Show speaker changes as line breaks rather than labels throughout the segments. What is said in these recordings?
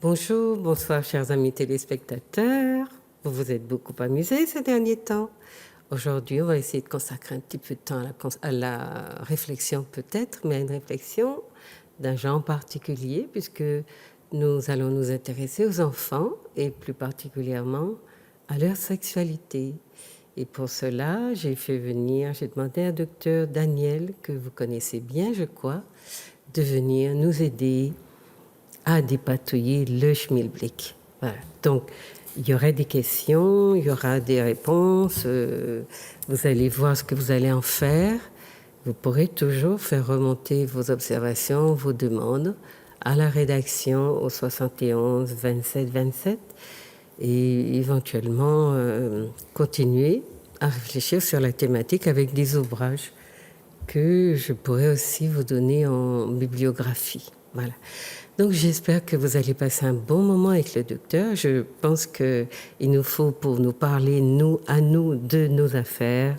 Bonjour, bonsoir chers amis téléspectateurs. Vous vous êtes beaucoup amusés ces derniers temps. Aujourd'hui, on va essayer de consacrer un petit peu de temps à la réflexion peut-être, mais à une réflexion d'un genre particulier, puisque nous allons nous intéresser aux enfants et plus particulièrement à leur sexualité. Et pour cela, j'ai demandé à docteur Daniel, que vous connaissez bien, je crois, de venir nous aider à dépatouiller le schmilblick. Voilà. Donc, il y aura des questions, il y aura des réponses, vous allez voir ce que vous allez en faire. Vous pourrez toujours faire remonter vos observations, vos demandes à la rédaction au 71 27 27 et éventuellement continuer à réfléchir sur la thématique avec des ouvrages que je pourrais aussi vous donner en bibliographie. Voilà. Donc j'espère que vous allez passer un bon moment avec le docteur. Je pense qu'il nous faut, pour nous parler, à nous, de nos affaires,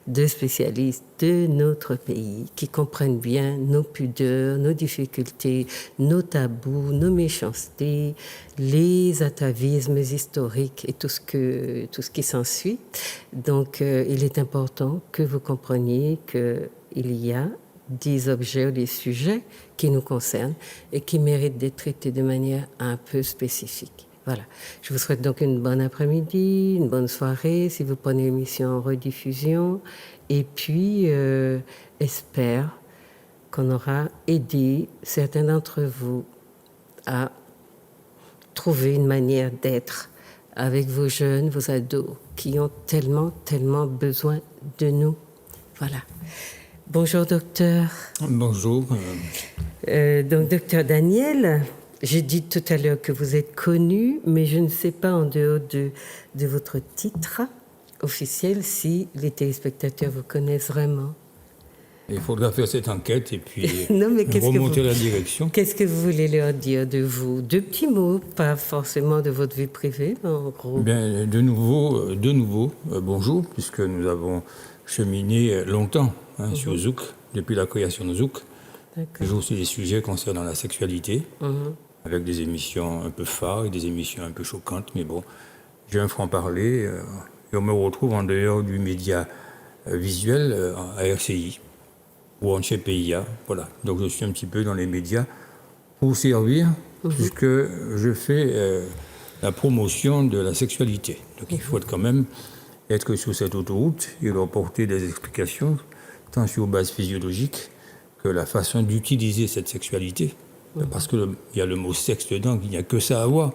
de spécialistes de notre pays qui comprennent bien nos pudeurs, nos difficultés, nos tabous, nos méchancetés, les atavismes historiques et tout ce qui s'ensuit. Donc il est important que vous compreniez qu'il y a des objets ou des sujets qui nous concernent et qui méritent d'être traités de manière un peu spécifique. Voilà. Je vous souhaite donc une bonne après-midi, une bonne soirée si vous prenez l'émission en rediffusion. Et puis, espère qu'on aura aidé certains d'entre vous à trouver une manière d'être avec vos jeunes, vos ados, qui ont tellement, tellement besoin de nous. Voilà. Bonjour, docteur.
Bonjour.
Donc, docteur Daniel, j'ai dit tout à l'heure que vous êtes connu, mais je ne sais pas en dehors de votre titre officiel si les téléspectateurs vous connaissent vraiment.
Il faudra faire cette enquête et puis
non, mais
remonter la direction.
Qu'est-ce que vous voulez leur dire de vous? Deux petits mots, pas forcément de votre vie privée, mais en gros.
Bien, de nouveau, bonjour, puisque nous avons cheminé longtemps sur Zouk, depuis la création de Zouk. Toujours sur des sujets concernant la sexualité, avec des émissions un peu phares et des émissions un peu choquantes, mais bon, j'ai un franc-parler et on me retrouve en dehors du média visuel à RCI ou en CPIA, voilà. Donc je suis un petit peu dans les médias pour servir, puisque je fais la promotion de la sexualité. Donc il faut quand même être sur cette autoroute et leur porter des explications, tant sur base physiologique que la façon d'utiliser cette sexualité, parce qu'il y a le mot sexe dedans, il n'y a que ça à voir,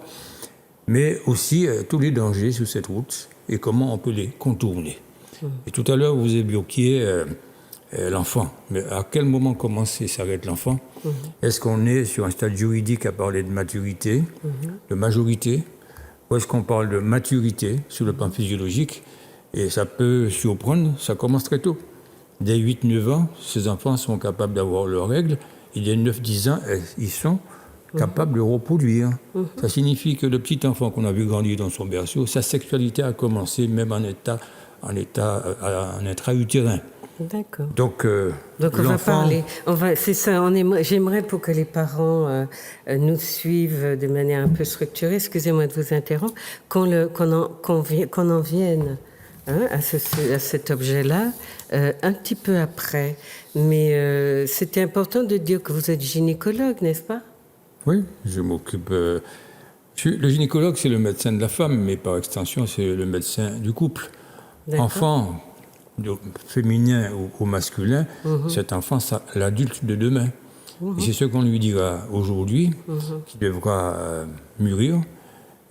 mais aussi tous les dangers sur cette route et comment on peut les contourner. Et tout à l'heure, vous évoquiez l'enfant. Mais à quel moment commence et s'arrête l'enfant? Est-ce qu'on est sur un stade juridique à parler de maturité, de majorité, ou est-ce qu'on parle de maturité sur le plan physiologique? Et ça peut surprendre, ça commence très tôt. Dès 8-9 ans, ces enfants sont capables d'avoir leurs règles, et dès 9-10 ans, ils sont capables de reproduire. Ça signifie que le petit enfant qu'on a vu grandir dans son berceau, sa sexualité a commencé même en intra-utérin.
D'accord.
Donc
on va parler. C'est ça. J'aimerais pour que les parents nous suivent de manière un peu structurée. Excusez-moi de vous interrompre. Qu'on en vienne à cet objet-là un petit peu après. Mais c'était important de dire que vous êtes gynécologue, n'est-ce pas?
Oui, je m'occupe. Le gynécologue, c'est le médecin de la femme, mais par extension, c'est le médecin du couple.
D'accord.
Enfant, féminin ou masculin, cet enfant, c'est l'adulte de demain. Et c'est ce qu'on lui dira aujourd'hui, qui devra mûrir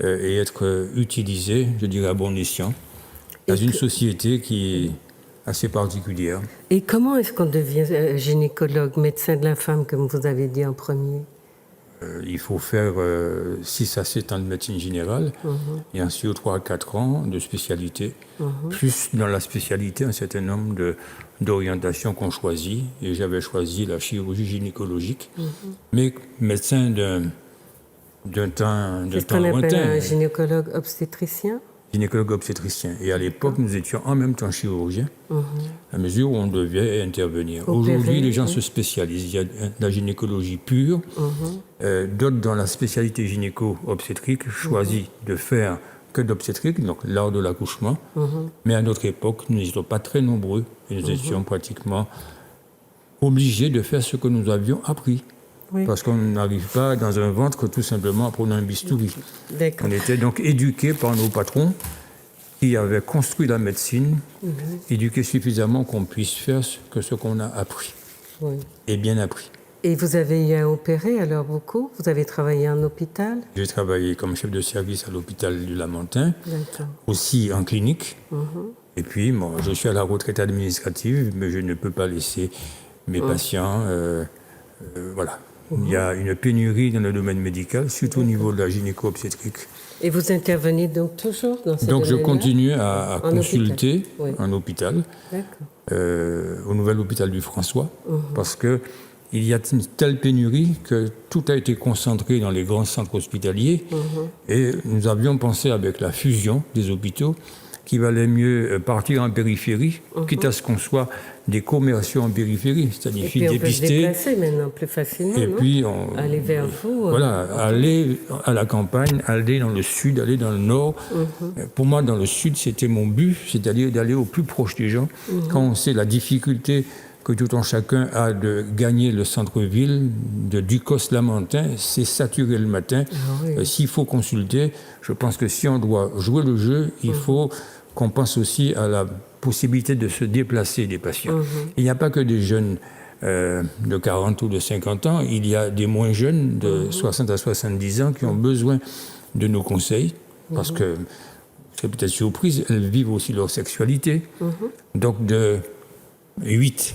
et être utilisé, je dirais, à bon escient, dans une société qui est assez particulière.
Et comment est-ce qu'on devient gynécologue, médecin de la femme, comme vous avez dit en premier?
Il faut faire 6 à 7 ans de médecine générale et ensuite 3 à 4 ans de spécialité. Plus dans la spécialité, un certain nombre d'orientations qu'on choisit. Et j'avais choisi la chirurgie gynécologique. Mais médecin d'un temps
C'est ce qu'on appelle
lointain.
un gynécologue obstétricien?
gynécologue obstétricien. Et à l'époque, nous étions en même temps chirurgiens, à mesure où on devait intervenir. Aujourd'hui, les gens se spécialisent. Il y a de la gynécologie pure, d'autres dans la spécialité gynéco-obstétrique choisissent de faire que d'obstétrique, donc l'art de l'accouchement. Mais à notre époque, nous n'étions pas très nombreux et nous étions pratiquement obligés de faire ce que nous avions appris. Oui. Parce qu'on n'arrive pas dans un ventre tout simplement en prenant un bistouri. On était donc éduqués par nos patrons qui avaient construit la médecine, éduqués suffisamment qu'on puisse faire ce qu'on a appris, et bien appris.
Et vous avez eu à opérer alors beaucoup? Vous avez travaillé en hôpital?
J'ai travaillé comme chef de service à l'hôpital du Lamentin, aussi en clinique. Et puis, bon, je suis à la retraite administrative, mais je ne peux pas laisser mes patients... voilà. Il y a une pénurie dans le domaine médical, surtout au niveau de la gynéco-obstétrique.
Et vous intervenez donc toujours dans ce domaine-là?
Donc je continue à consulter en hôpital, au nouvel hôpital du François, parce qu'il y a une telle pénurie que tout a été concentré dans les grands centres hospitaliers. Et nous avions pensé avec la fusion des hôpitaux qu'il valait mieux partir en périphérie, quitte à ce qu'on soit des commerciaux en périphérie, c'est-à-dire dépister.
Et puis on peut se déplacer maintenant plus facilement,
et puis
aller vers vous.
Voilà, aller à la campagne, aller dans le sud, aller dans le nord. Pour moi, dans le sud, c'était mon but, c'est-à-dire d'aller au plus proche des gens. Quand on sait la difficulté que tout un chacun a de gagner le centre-ville de Ducos-Lamentin, c'est saturé le matin. S'il faut consulter, je pense que si on doit jouer le jeu, il faut qu'on pense aussi à la possibilité de se déplacer des patients. Il n'y a pas que des jeunes de 40 ou de 50 ans, il y a des moins jeunes de 60 à 70 ans qui ont besoin de nos conseils, parce que, c'est peut-être surprise, elles vivent aussi leur sexualité. Donc de 8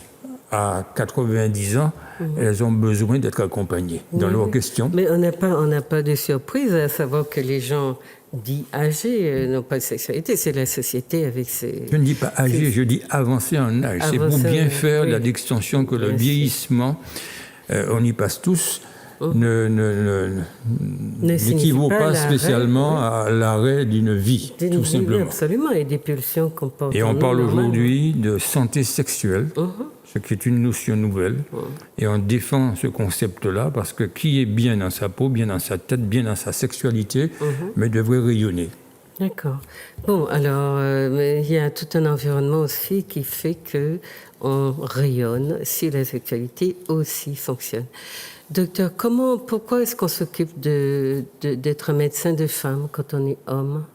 à 90 ans, elles ont besoin d'être accompagnées dans leurs questions.
Mais on n'a pas de surprise à savoir que les gens dits âgés n'ont pas de sexualité. C'est la société avec ses...
Je ne dis pas âgés, je dis avancés en âge. C'est pour bien faire la distinction que le vieillissement, on y passe tous, n'équivaut pas spécialement à l'arrêt d'une vie, tout simplement.
Oui, absolument, et des pulsions qu'on porte.
Et on parle aujourd'hui de santé sexuelle, ce qui est une notion nouvelle. Et on défend ce concept-là parce que qui est bien dans sa peau, bien dans sa tête, bien dans sa sexualité, mais devrait rayonner.
D'accord. Bon, alors, il y a tout un environnement aussi qui fait qu'on rayonne si la sexualité aussi fonctionne. Docteur, pourquoi est-ce qu'on s'occupe d'être un médecin de femme quand on est homme?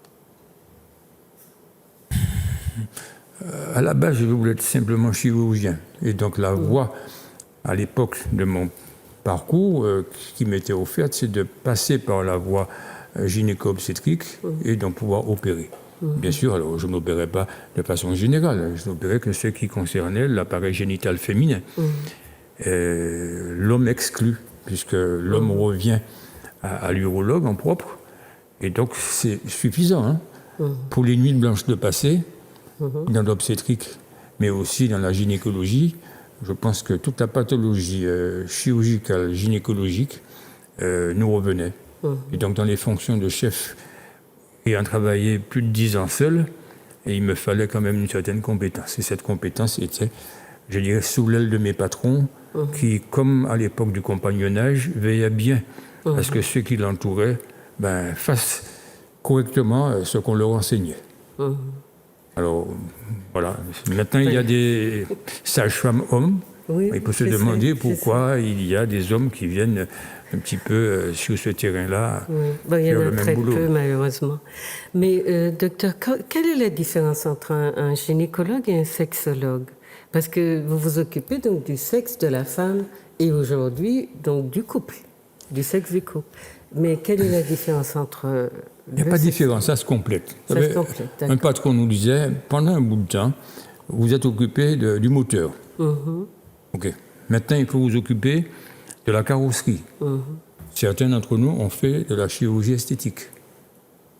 À la base, je voulais être simplement chirurgien. Et donc la voie, à l'époque de mon parcours, qui m'était offerte, c'est de passer par la voie gynéco-obstétrique et donc pouvoir opérer. Bien sûr, alors je n'opérais pas de façon générale, je n'opérais que ce qui concernait l'appareil génital féminin. L'homme exclu, puisque l'homme revient à l'urologue en propre, et donc c'est suffisant pour les nuits blanches de passé, dans l'obstétrique, mais aussi dans la gynécologie. Je pense que toute la pathologie chirurgicale, gynécologique, nous revenait. Et donc dans les fonctions de chef, ayant travaillé plus de 10 ans seul, et il me fallait quand même une certaine compétence. Et cette compétence était, je dirais, sous l'aile de mes patrons, qui, comme à l'époque du compagnonnage, veillaient bien à ce que ceux qui l'entouraient fassent correctement ce qu'on leur enseignait. Alors, voilà. Maintenant, il y a des sages-femmes hommes. Il faut se demander pourquoi il y a des hommes qui viennent un petit peu sur ce terrain-là
faire le même boulot. Il y en a très peu, malheureusement. Mais, docteur, quelle est la différence entre un gynécologue et un sexologue? Parce que vous vous occupez donc du sexe de la femme et aujourd'hui, donc du couple, du sexe du couple. Mais quelle est la différence entre...
Il n'y a pas de différence, ça se complète.
Ça se complète,
un patron nous disait, pendant un bout de temps, vous êtes occupé du moteur. OK. Maintenant, il faut vous occuper de la carrosserie. Certains d'entre nous ont fait de la chirurgie esthétique.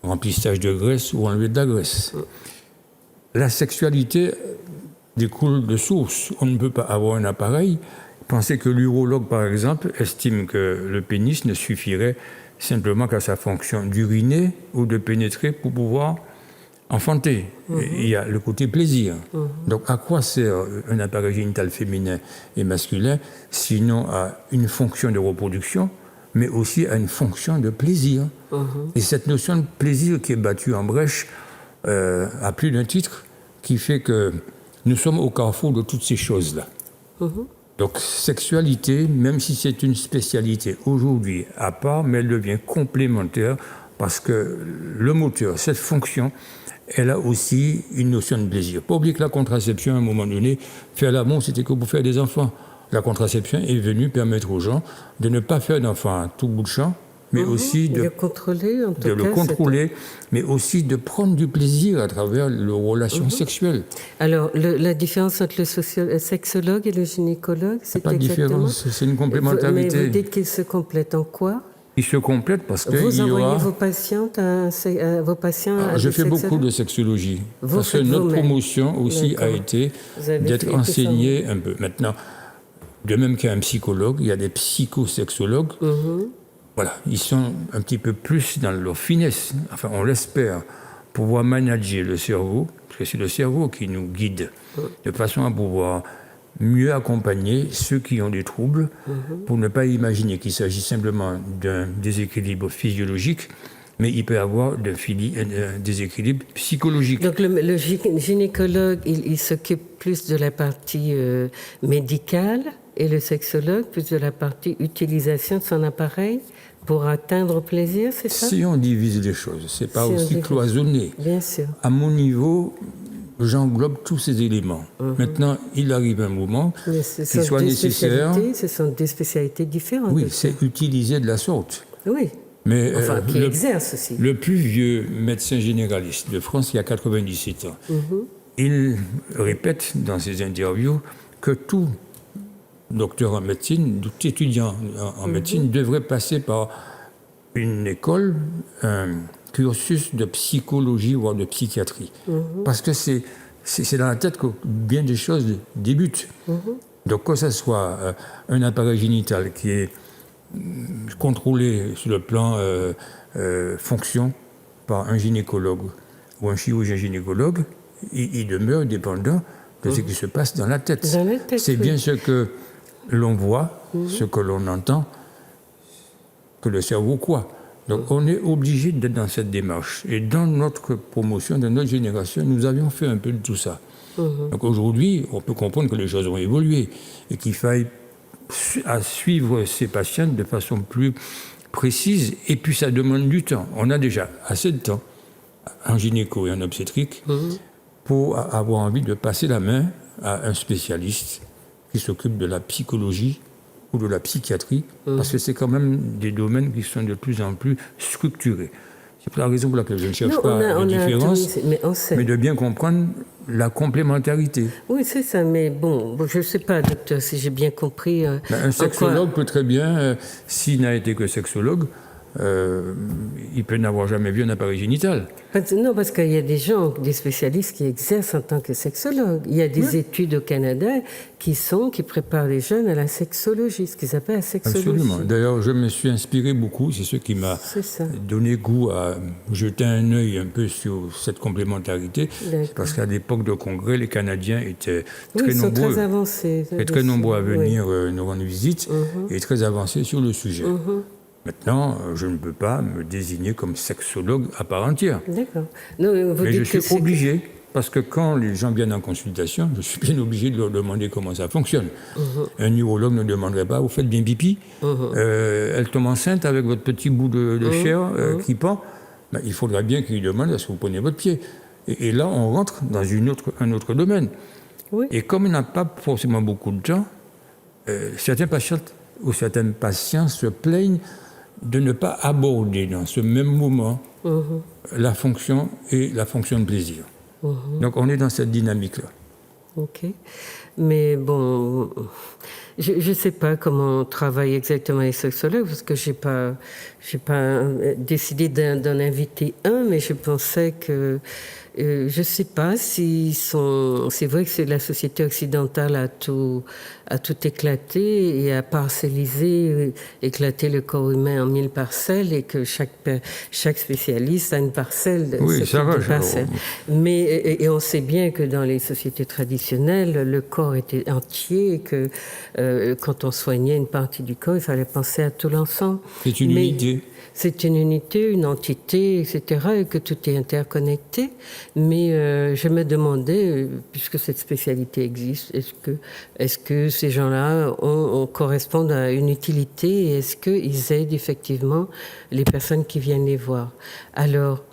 Remplissage de graisse ou enlever de la graisse. La sexualité découle de source. On ne peut pas avoir un appareil. Pensez que l'urologue, par exemple, estime que le pénis ne suffirait simplement qu'à sa fonction d'uriner ou de pénétrer pour pouvoir enfanter. Il y a le côté plaisir. Donc, à quoi sert un appareil génital féminin et masculin, sinon à une fonction de reproduction, mais aussi à une fonction de plaisir. Et cette notion de plaisir qui est battue en brèche à plus d'un titre, qui fait que nous sommes au carrefour de toutes ces choses-là. Donc, sexualité, même si c'est une spécialité aujourd'hui à part, mais elle devient complémentaire parce que le moteur, cette fonction, elle a aussi une notion de plaisir. Pas oublier que la contraception, à un moment donné, faire l'amour, c'était que pour faire des enfants. La contraception est venue permettre aux gens de ne pas faire d'enfants à tout bout de champ, mais aussi de
le contrôler, en tout cas,
le contrôler, mais aussi de prendre du plaisir à travers les relations sexuelles.
Alors, la différence entre le sexologue et le gynécologue, c'est
pas de différence, c'est une complémentarité.
Mais vous dites qu'ils se complètent en quoi?
Ils se complètent parce que
vous envoyez vos patients
je fais beaucoup de sexologie. Parce que notre promotion aussi a été d'être enseigné un peu. Maintenant, de même qu'il y a un psychologue, il y a des psychosexologues. Voilà, ils sont un petit peu plus dans leur finesse, enfin on l'espère, pouvoir manager le cerveau, parce que c'est le cerveau qui nous guide, de façon à pouvoir mieux accompagner ceux qui ont des troubles, pour ne pas imaginer qu'il s'agit simplement d'un déséquilibre physiologique, mais il peut y avoir un déséquilibre psychologique.
Donc le gynécologue, il s'occupe plus de la partie médicale, et le sexologue plus de la partie utilisation de son appareil pour atteindre le plaisir, c'est ça?
Si on divise les choses, c'est pas aussi cloisonné.
Bien sûr.
À mon niveau, j'englobe tous ces éléments. Maintenant, il arrive un moment qu'il soit nécessaire.
Ce sont des spécialités différentes.
Oui, c'est utilisé de la sorte.
Oui.
Mais
enfin, qui exerce aussi.
Le plus vieux médecin généraliste de France, il a 97 ans, il répète dans ses interviews que tout docteur en médecine, tout étudiant en médecine devrait passer par une école, un cursus de psychologie voire de psychiatrie. Parce que c'est dans la tête que bien des choses débutent. Donc que ce soit un appareil génital qui est contrôlé sur le plan fonction par un gynécologue ou un chirurgien gynécologue, il demeure dépendant de ce qui se passe dans la tête. C'est bien ce que l'on voit, ce que l'on entend, que le cerveau croit. Donc on est obligé d'être dans cette démarche. Et dans notre promotion, dans notre génération, nous avions fait un peu de tout ça. Donc aujourd'hui, on peut comprendre que les choses ont évolué et qu'il faille suivre ces patients de façon plus précise. Et puis ça demande du temps. On a déjà assez de temps en gynéco et en obstétrique pour avoir envie de passer la main à un spécialiste qui s'occupe de la psychologie ou de la psychiatrie, parce que c'est quand même des domaines qui sont de plus en plus structurés. C'est la raison pour laquelle je ne cherche pas de différence, mais de bien comprendre la complémentarité.
Oui, c'est ça, mais bon je ne sais pas, docteur, si j'ai bien compris.
Un sexologue peut très bien, s'il n'a été que sexologue, il peut n'avoir jamais vu un appareil génital.
Non, parce qu'il y a des gens, des spécialistes qui exercent en tant que sexologues. Il y a des études au Canada qui préparent les jeunes à la sexologie, ce qu'ils appellent la sexologie.
Absolument. D'ailleurs, je me suis inspiré beaucoup, c'est ce qui m'a donné goût à jeter un œil un peu sur cette complémentarité. Parce qu'à l'époque de congrès, les Canadiens étaient très nombreux.
Très avancés.
Très nombreux à venir nous rendre visite et très avancés sur le sujet. Maintenant, je ne peux pas me désigner comme sexologue à part entière.
D'accord.
Mais je suis obligé, parce que quand les gens viennent en consultation, je suis bien obligé de leur demander comment ça fonctionne. Un urologue ne demanderait pas, vous faites bien pipi, elle tombe enceinte avec votre petit bout de chair qui pend, ben, il faudra bien qu'il demande est-ce que vous prenez votre pied. Et là, on rentre dans un autre domaine. Et comme on n'a pas forcément beaucoup de temps, certains patients ou certaines patients se plaignent de ne pas aborder dans ce même moment la fonction et la fonction de plaisir. Donc on est dans cette dynamique-là.
Ok. Mais bon, Je ne sais pas comment on travaille exactement les sexologues, parce que j'ai pas décidé d'en inviter un, mais je pensais que je ne sais pas s'ils sont. C'est vrai que la société occidentale a tout éclaté et a parcellisé, éclaté le corps humain en 1000 parcelles, et que chaque spécialiste a une parcelle.
Oui, ça va.
Mais et on sait bien que dans les sociétés traditionnelles, le corps était entier, et que quand on soignait une partie du corps, il fallait penser à tout l'ensemble.
C'est une unité.
C'est une unité, une entité, etc., et que tout est interconnecté. Mais je me demandais, puisque cette spécialité existe, est-ce que ces gens-là correspondent à une utilité, et est-ce qu'ils aident effectivement les personnes qui viennent les voir? Alors,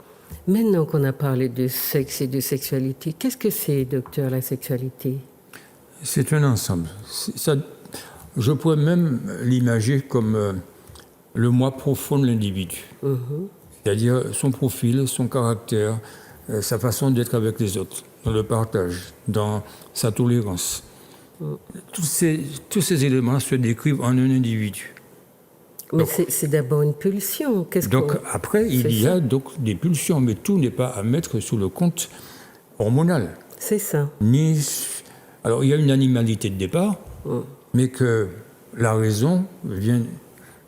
maintenant qu'on a parlé de sexe et de sexualité, qu'est-ce que c'est, docteur, la sexualité?
C'est un ensemble. Je pourrais même l'imager comme le moi profond de l'individu. C'est-à-dire son profil, son caractère, sa façon d'être avec les autres, dans le partage, dans sa tolérance. Tous ces éléments se décrivent en un individu.
Mais c'est d'abord une pulsion.
Après, il y a donc des pulsions, mais tout n'est pas à mettre sous le compte hormonal.
C'est ça.
Alors, il y a une animalité de départ, mais que la raison vient,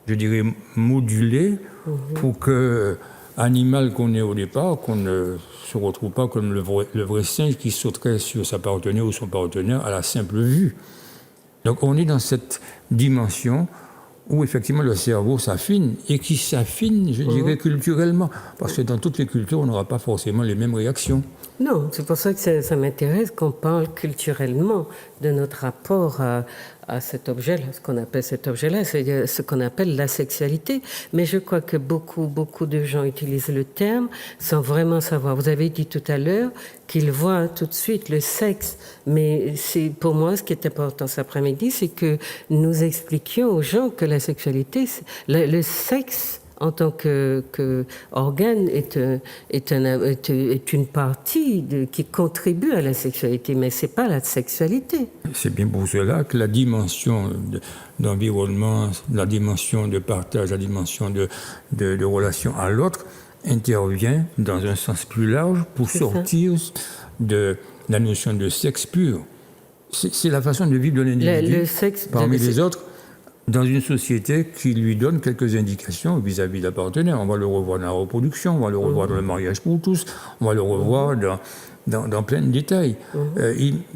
je dirais, moduler pour que animal qu'on est au départ, qu'on ne se retrouve pas comme le vrai singe qui sauterait sur sa partenaire ou son partenaire à la simple vue. Donc on est dans cette dimension où effectivement le cerveau s'affine, et qui s'affine, je dirais, culturellement. Parce que dans toutes les cultures, on n'aura pas forcément les mêmes réactions.
Non, c'est pour ça que ça m'intéresse qu'on parle culturellement de notre rapport à cet objet-là, ce qu'on appelle cet objet-là, c'est ce qu'on appelle la sexualité. Mais je crois que beaucoup de gens utilisent le terme sans vraiment savoir. Vous avez dit tout à l'heure qu'ils voient tout de suite le sexe, mais c'est pour moi ce qui est important cet après-midi, c'est que nous expliquions aux gens que la sexualité, le sexe en tant qu'organe est une partie qui contribue à la sexualité, mais ce n'est pas la sexualité.
C'est bien pour cela que la dimension d'environnement, la dimension de partage, la dimension de relation à l'autre intervient dans un sens plus large pour sortir de la notion de sexe pur. C'est la façon de vivre de l'individu
le sexe
parmi les autres, dans une société qui lui donne quelques indications vis-à-vis d'un partenaire. On va le revoir dans la reproduction, on va le revoir dans le mariage pour tous, on va le revoir dans plein de détails.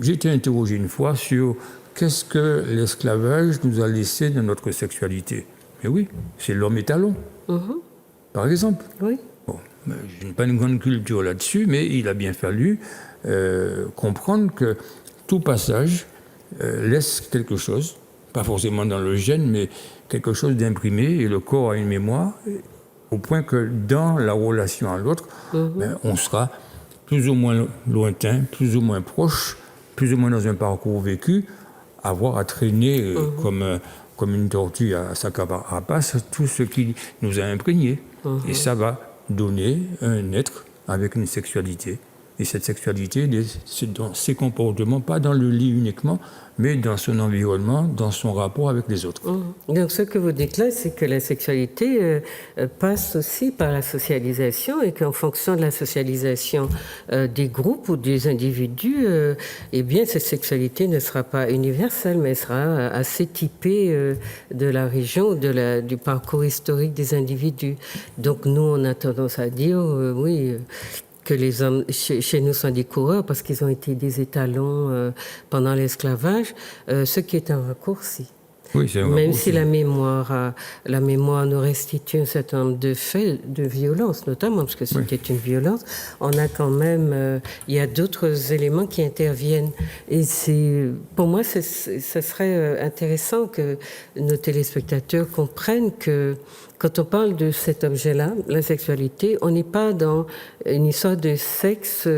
J'ai été interrogé une fois sur qu'est-ce que l'esclavage nous a laissé de notre sexualité. Mais oui, c'est l'homme étalon, par exemple.
Oui.
Bon, je n'ai pas une grande culture là-dessus, mais il a bien fallu comprendre que tout passage laisse quelque chose, pas forcément dans le gène, mais quelque chose d'imprimé, et le corps a une mémoire, au point que dans la relation à l'autre, on sera plus ou moins lointain, plus ou moins proche, plus ou moins dans un parcours vécu, avoir à traîner comme une tortue à sa carapace tout ce qui nous a imprégnés. Et ça va donner un être avec une sexualité. Et cette sexualité, c'est dans ses comportements, pas dans le lit uniquement, mais dans son environnement, dans son rapport avec les autres.
Donc ce que vous dites là, c'est que la sexualité passe aussi par la socialisation, et qu'en fonction de la socialisation des groupes ou des individus, eh bien cette sexualité ne sera pas universelle, mais sera assez typée de la région, du parcours historique des individus. Donc nous, on a tendance à dire, oui, que les hommes chez nous sont des coureurs parce qu'ils ont été des étalons pendant l'esclavage, ce qui est un raccourci.
Oui, c'est un
Même
raccourci.
si la mémoire nous restitue un certain nombre de faits de violence, notamment parce que c'était une violence, on a quand même, il y a d'autres éléments qui interviennent. Et pour moi, ce serait intéressant que nos téléspectateurs comprennent que quand on parle de cet objet-là, la sexualité, on n'est pas dans une histoire de sexe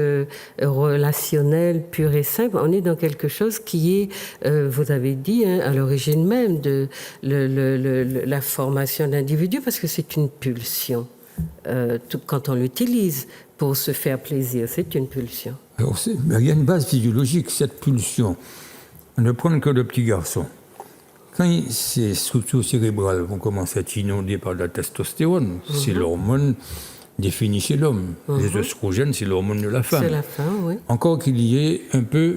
relationnel pur et simple. On est dans quelque chose qui est, vous avez dit, à l'origine même de la formation de l'individu, parce que c'est une pulsion. Quand on l'utilise pour se faire plaisir, c'est une pulsion.
Alors, il y a une base physiologique, cette pulsion. Ne prendre que le petit garçon. quand ces structures cérébrales vont commencer à être inondées par de la testostérone, c'est l'hormone définie chez l'homme. Les œstrogènes, c'est l'hormone de la femme.
C'est la femme, oui.
Encore qu'il y ait un peu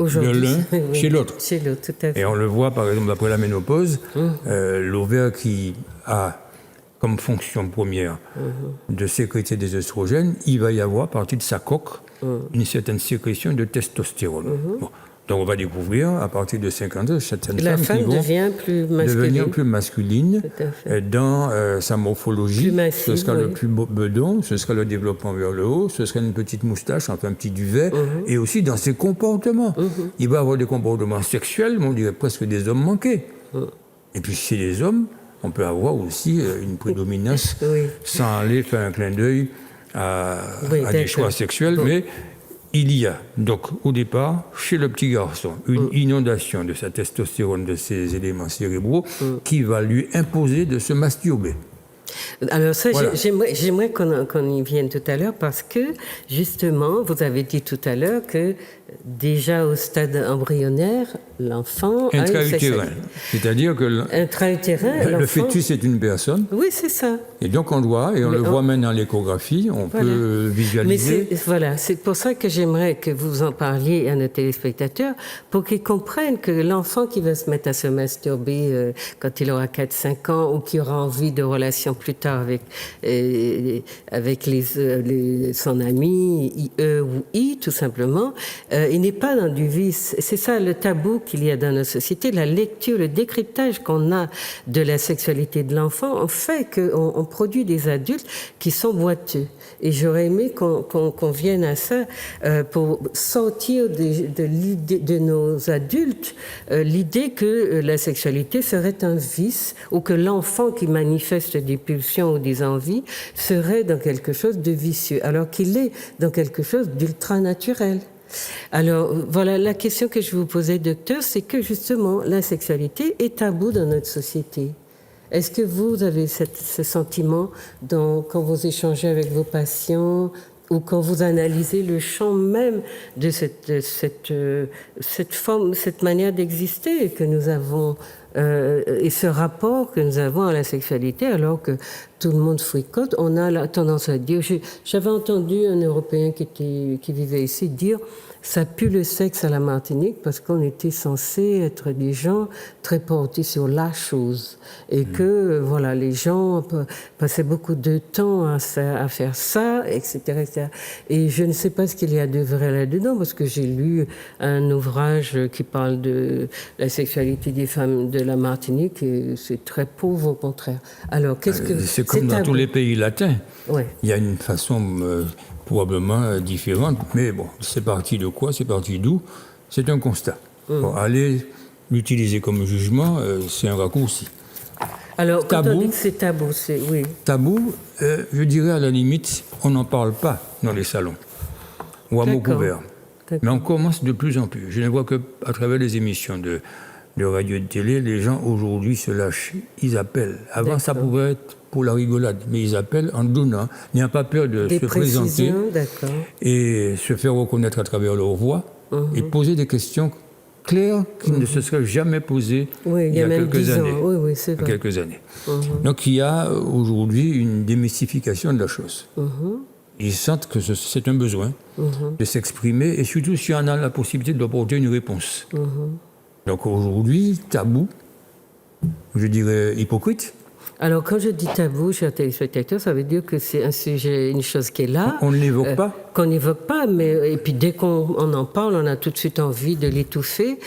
de l'un chez l'autre.
Chez l'autre, tout à fait.
Et on le voit, par exemple, après la ménopause, l'ovaire qui a comme fonction première de sécréter des œstrogènes, il va y avoir, à partir de sa coque, une certaine sécrétion de testostérone. Bon. Donc on va découvrir, à partir de 50 ans, certaines femmes qui vont devenir plus masculines dans sa morphologie.
Massive,
ce sera le plus bedon, ce sera le développement vers le haut, ce sera une petite moustache, enfin un petit duvet, et aussi dans ses comportements. Il va avoir des comportements sexuels, mais on dirait presque des hommes manqués. Et puis chez les hommes, on peut avoir aussi une prédominance, sans aller faire un clin d'œil à des choix sexuels, mais il y a donc au départ, chez le petit garçon, une inondation de sa testostérone, de ses éléments cérébraux, qui va lui imposer de se masturber.
Alors ça,
Voilà.
j'aimerais qu'on y vienne tout à l'heure parce que, justement, vous avez dit tout à l'heure que déjà au stade embryonnaire, l'enfant a une
intra-utérin. C'est-à-dire que le fœtus est une personne.
Oui, c'est ça.
Et donc on voit même dans l'échographie, on peut visualiser.
Mais c'est pour ça que j'aimerais que vous en parliez à nos téléspectateurs, pour qu'ils comprennent que l'enfant qui va se mettre à se masturber quand il aura 4-5 ans ou qui aura envie de relations plus tard avec son ami, E ou I, tout simplement, il n'est pas dans du vice. C'est ça le tabou qu'il y a dans notre société, la lecture, le décryptage qu'on a de la sexualité de l'enfant, en fait qu'on produit des adultes qui sont boiteux. Et j'aurais aimé qu'on vienne à ça pour sortir de nos adultes l'idée que la sexualité serait un vice ou que l'enfant qui manifeste des pulsions ou des envies serait dans quelque chose de vicieux, alors qu'il est dans quelque chose d'ultra naturel. Alors, voilà, la question que je vous posais, docteur, c'est que justement, la sexualité est tabou dans notre société. Est-ce que vous avez ce sentiment quand vous échangez avec vos patients ou quand vous analysez le champ même de cette forme, cette manière d'exister que nous avons et ce rapport que nous avons à la sexualité alors que tout le monde fricote, on a la tendance à dire... J'avais entendu un Européen qui vivait ici dire « ça pue le sexe à la Martinique » parce qu'on était censé être des gens très portés sur la chose et que voilà, les gens passaient beaucoup de temps à faire ça, etc., etc. Et je ne sais pas ce qu'il y a de vrai là-dedans parce que j'ai lu un ouvrage qui parle de la sexualité des femmes de la Martinique et c'est très pauvre au contraire. Alors, qu'est-ce que...
C'est comme dans tous les pays latins.
Ouais.
Il y a une façon probablement différente, mais bon, c'est parti de quoi? C'est parti d'où? C'est un constat. Bon, aller l'utiliser comme jugement, c'est un raccourci.
Alors, quand
tabou,
on dit que c'est tabou, c'est... Oui.
Tabou, je dirais à la limite, on n'en parle pas dans les salons ou à mots couverts. Mais on commence de plus en plus. Je ne vois qu'à travers les émissions de radio et de télé, les gens aujourd'hui se lâchent, ils appellent. Avant, ça pouvait être pour la rigolade, mais ils appellent en donnant. Il n'y a pas peur de se présenter et se faire reconnaître à travers leur voix et poser des questions claires qui ne se seraient jamais posées il y a quelques années.
Oui, c'est vrai.
Quelques années. Donc il y a aujourd'hui une démystification de la chose. Ils sentent que c'est un besoin de s'exprimer et surtout si on a la possibilité de leur apporter une réponse. Donc aujourd'hui, tabou, je dirais hypocrite.
Alors quand je dis tabou, chers téléspectateurs, ça veut dire que c'est un sujet, une chose qui est là.
On ne l'évoque pas.
Qu'on n'évoque pas, mais et puis dès qu'on en parle, on a tout de suite envie de l'étouffer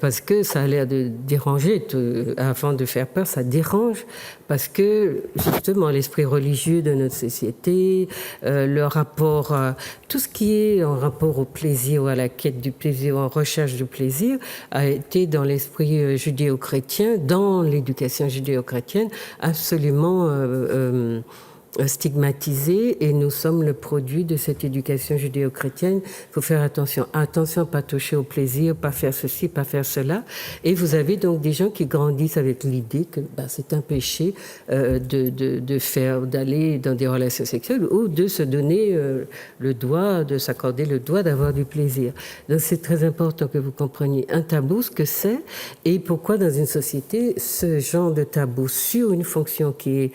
parce que ça a l'air de déranger. Avant de faire peur, ça dérange parce que justement l'esprit religieux de notre société, le rapport à tout ce qui est en rapport au plaisir ou à la quête du plaisir, en recherche du plaisir, a été dans l'esprit judéo-chrétien, dans l'éducation judéo-chrétienne, absolument stigmatisés et nous sommes le produit de cette éducation judéo-chrétienne. Il faut faire attention. Attention, pas toucher au plaisir, pas faire ceci, pas faire cela. Et vous avez donc des gens qui grandissent avec l'idée que c'est un péché d'aller dans des relations sexuelles ou de se donner le droit, de s'accorder le droit d'avoir du plaisir. Donc c'est très important que vous compreniez un tabou, ce que c'est et pourquoi dans une société, ce genre de tabou sur une fonction qui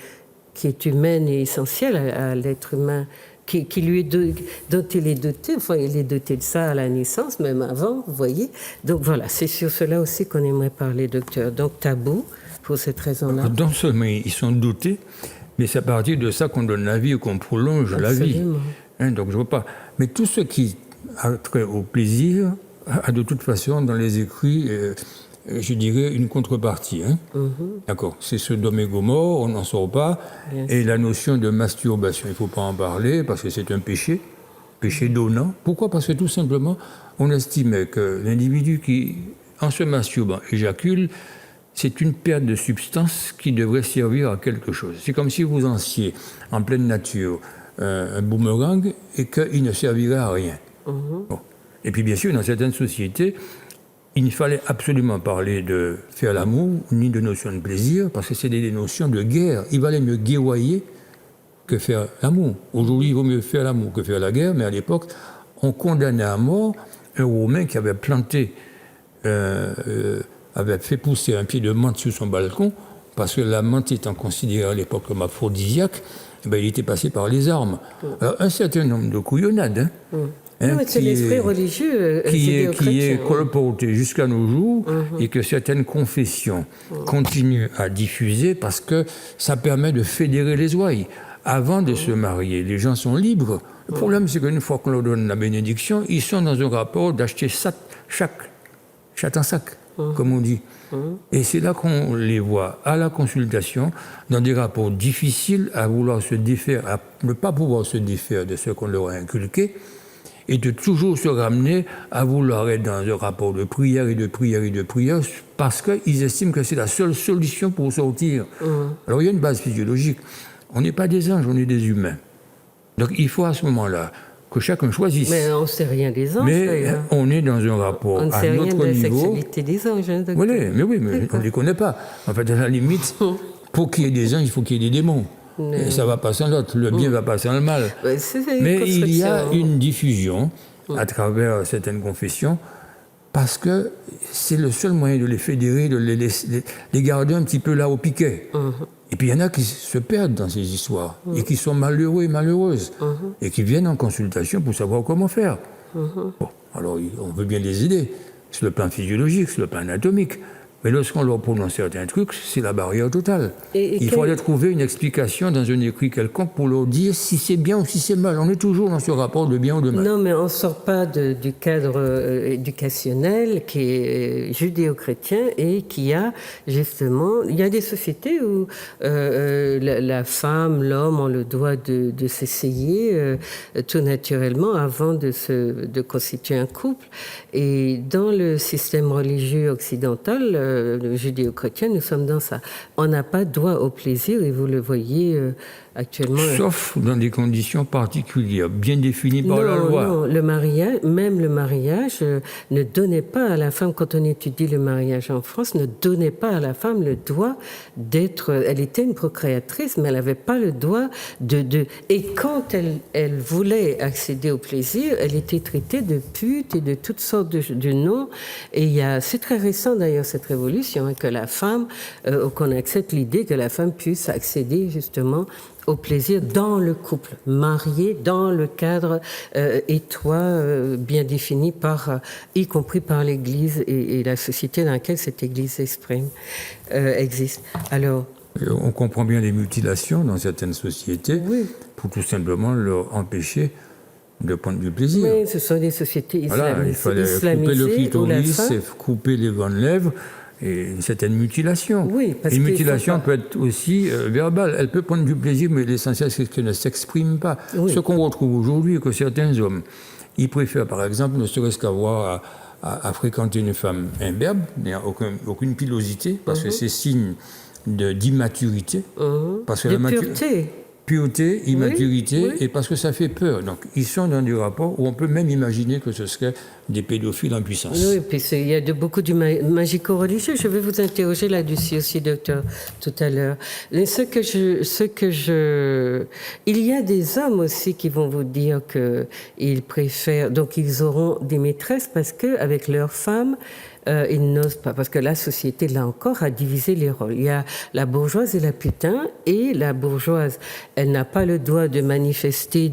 est humaine et essentielle à l'être humain, dont il est doté, enfin il est doté de ça à la naissance, même avant, vous voyez. Donc voilà, c'est sur cela aussi qu'on aimerait parler, docteur. Donc tabou, pour cette raison-là.
Non seulement ils sont dotés, mais c'est à partir de ça qu'on donne la vie et qu'on prolonge la vie. Donc je ne veux pas. Mais tout ce qui a trait au plaisir a de toute façon dans les écrits... je dirais une contrepartie. D'accord. C'est Sodome et Gomorrhe, on n'en sort pas. Et la notion de masturbation, il ne faut pas en parler parce que c'est un péché donnant. Pourquoi ? Parce que tout simplement, on estimait que l'individu qui, en se masturbant, éjacule, c'est une perte de substance qui devrait servir à quelque chose. C'est comme si vous lanciez en pleine nature un boomerang et qu'il ne servirait à rien. Bon. Et puis bien sûr, dans certaines sociétés, il ne fallait absolument parler de faire l'amour, ni de notion de plaisir, parce que c'est des notions de guerre. Il valait mieux guerroyer que faire l'amour. Aujourd'hui, il vaut mieux faire l'amour que faire la guerre, mais à l'époque, on condamnait à mort un Romain qui avait avait fait pousser un pied de menthe sur son balcon, parce que la menthe étant considérée à l'époque comme aphrodisiaque, il était passé par les armes. Alors, un certain nombre de couillonnades,
c'est l'esprit religieux
qui est colporté jusqu'à nos jours et que certaines confessions continuent à diffuser parce que ça permet de fédérer les ouailles. Avant de se marier, les gens sont libres. Le problème, c'est qu'une fois qu'on leur donne la bénédiction, ils sont dans un rapport d'acheter chat en sac, comme on dit. Et c'est là qu'on les voit à la consultation, dans des rapports difficiles, à vouloir se défaire, à ne pas pouvoir se défaire de ce qu'on leur a inculqué, et de toujours se ramener à vouloir être dans un rapport de prière et de prière et de prière, parce qu'ils estiment que c'est la seule solution pour sortir. Alors il y a une base physiologique. On n'est pas des anges, on est des humains. Donc il faut à ce moment-là que chacun choisisse.
Mais on ne sait rien des anges,
mais
d'ailleurs.
On est dans un rapport à notre niveau. On ne sait rien de la
sexualité des anges, hein, docteur.
Oui, mais on ne les connaît pas. En fait, à la limite, pour qu'il y ait des anges, il faut qu'il y ait des démons. Et ça va pas sans l'autre, le bien va pas sans le mal. Mais il y a une diffusion à travers certaines confessions parce que c'est le seul moyen de les fédérer, de les garder un petit peu là au piquet. Et puis il y en a qui se perdent dans ces histoires et qui sont malheureux et malheureuses et qui viennent en consultation pour savoir comment faire. Bon, alors on veut bien les aider sur le plan physiologique, sur le plan anatomique. Mais lorsqu'on leur prononce certains trucs, c'est la barrière totale. Il fallait trouver une explication dans un écrit quelconque pour leur dire si c'est bien ou si c'est mal. On est toujours dans ce rapport de bien ou de mal.
Non, mais on ne sort pas du cadre éducationnel qui est judéo-chrétien et qui a justement... Il y a des sociétés où la femme, l'homme ont le droit de s'essayer tout naturellement avant de constituer un couple. Et dans le système religieux occidental, le judéo-chrétien, nous sommes dans ça. On n'a pas droit au plaisir et vous le voyez actuellement.
Sauf dans des conditions particulières, bien définies par la loi.
Non, le mariage ne donnait pas à la femme, quand on étudie le mariage en France, ne donnait pas à la femme le droit d'être... Elle était une procréatrice, mais elle n'avait pas le droit Et quand elle voulait accéder au plaisir, elle était traitée de pute et de toutes sortes de noms. Et c'est très récent d'ailleurs cette révolution, que la femme, qu'on accepte l'idée que la femme puisse accéder justement au plaisir dans le couple, marié dans le cadre étroit, bien défini y compris par l'Église et la société dans laquelle cette Église existe. Alors,
on comprend bien les mutilations dans certaines sociétés pour tout simplement leur empêcher de prendre du plaisir.
Oui, ce sont des sociétés islamisées.
Voilà, il fallait couper le clitoris, couper les grandes lèvres, et une certaine mutilation.
Oui, parce
une mutilation peut être aussi verbale. Elle peut prendre du plaisir, mais l'essentiel, c'est qu'elle ne s'exprime pas. Oui. Ce qu'on retrouve aujourd'hui, que certains hommes, ils préfèrent, par exemple, ne serait-ce qu'avoir à fréquenter une femme imberbe, il n'y a aucune pilosité, parce que c'est signe d'immaturité.
Parce que de pureté.
pureté, immaturité,
oui.
et parce que ça fait peur. Donc, ils sont dans des rapports où on peut même imaginer que ce seraient des pédophiles en puissance.
Oui, puis il y a beaucoup du magico-religieux. Je vais vous interroger là-dessus aussi, docteur, tout à l'heure. Il y a des hommes aussi qui vont vous dire qu'ils préfèrent, donc ils auront des maîtresses parce qu'avec leurs femmes, ils n'osent pas, parce que la société, là encore, a divisé les rôles. Il y a la bourgeoise et la putain, et la bourgeoise, elle n'a pas le droit de manifester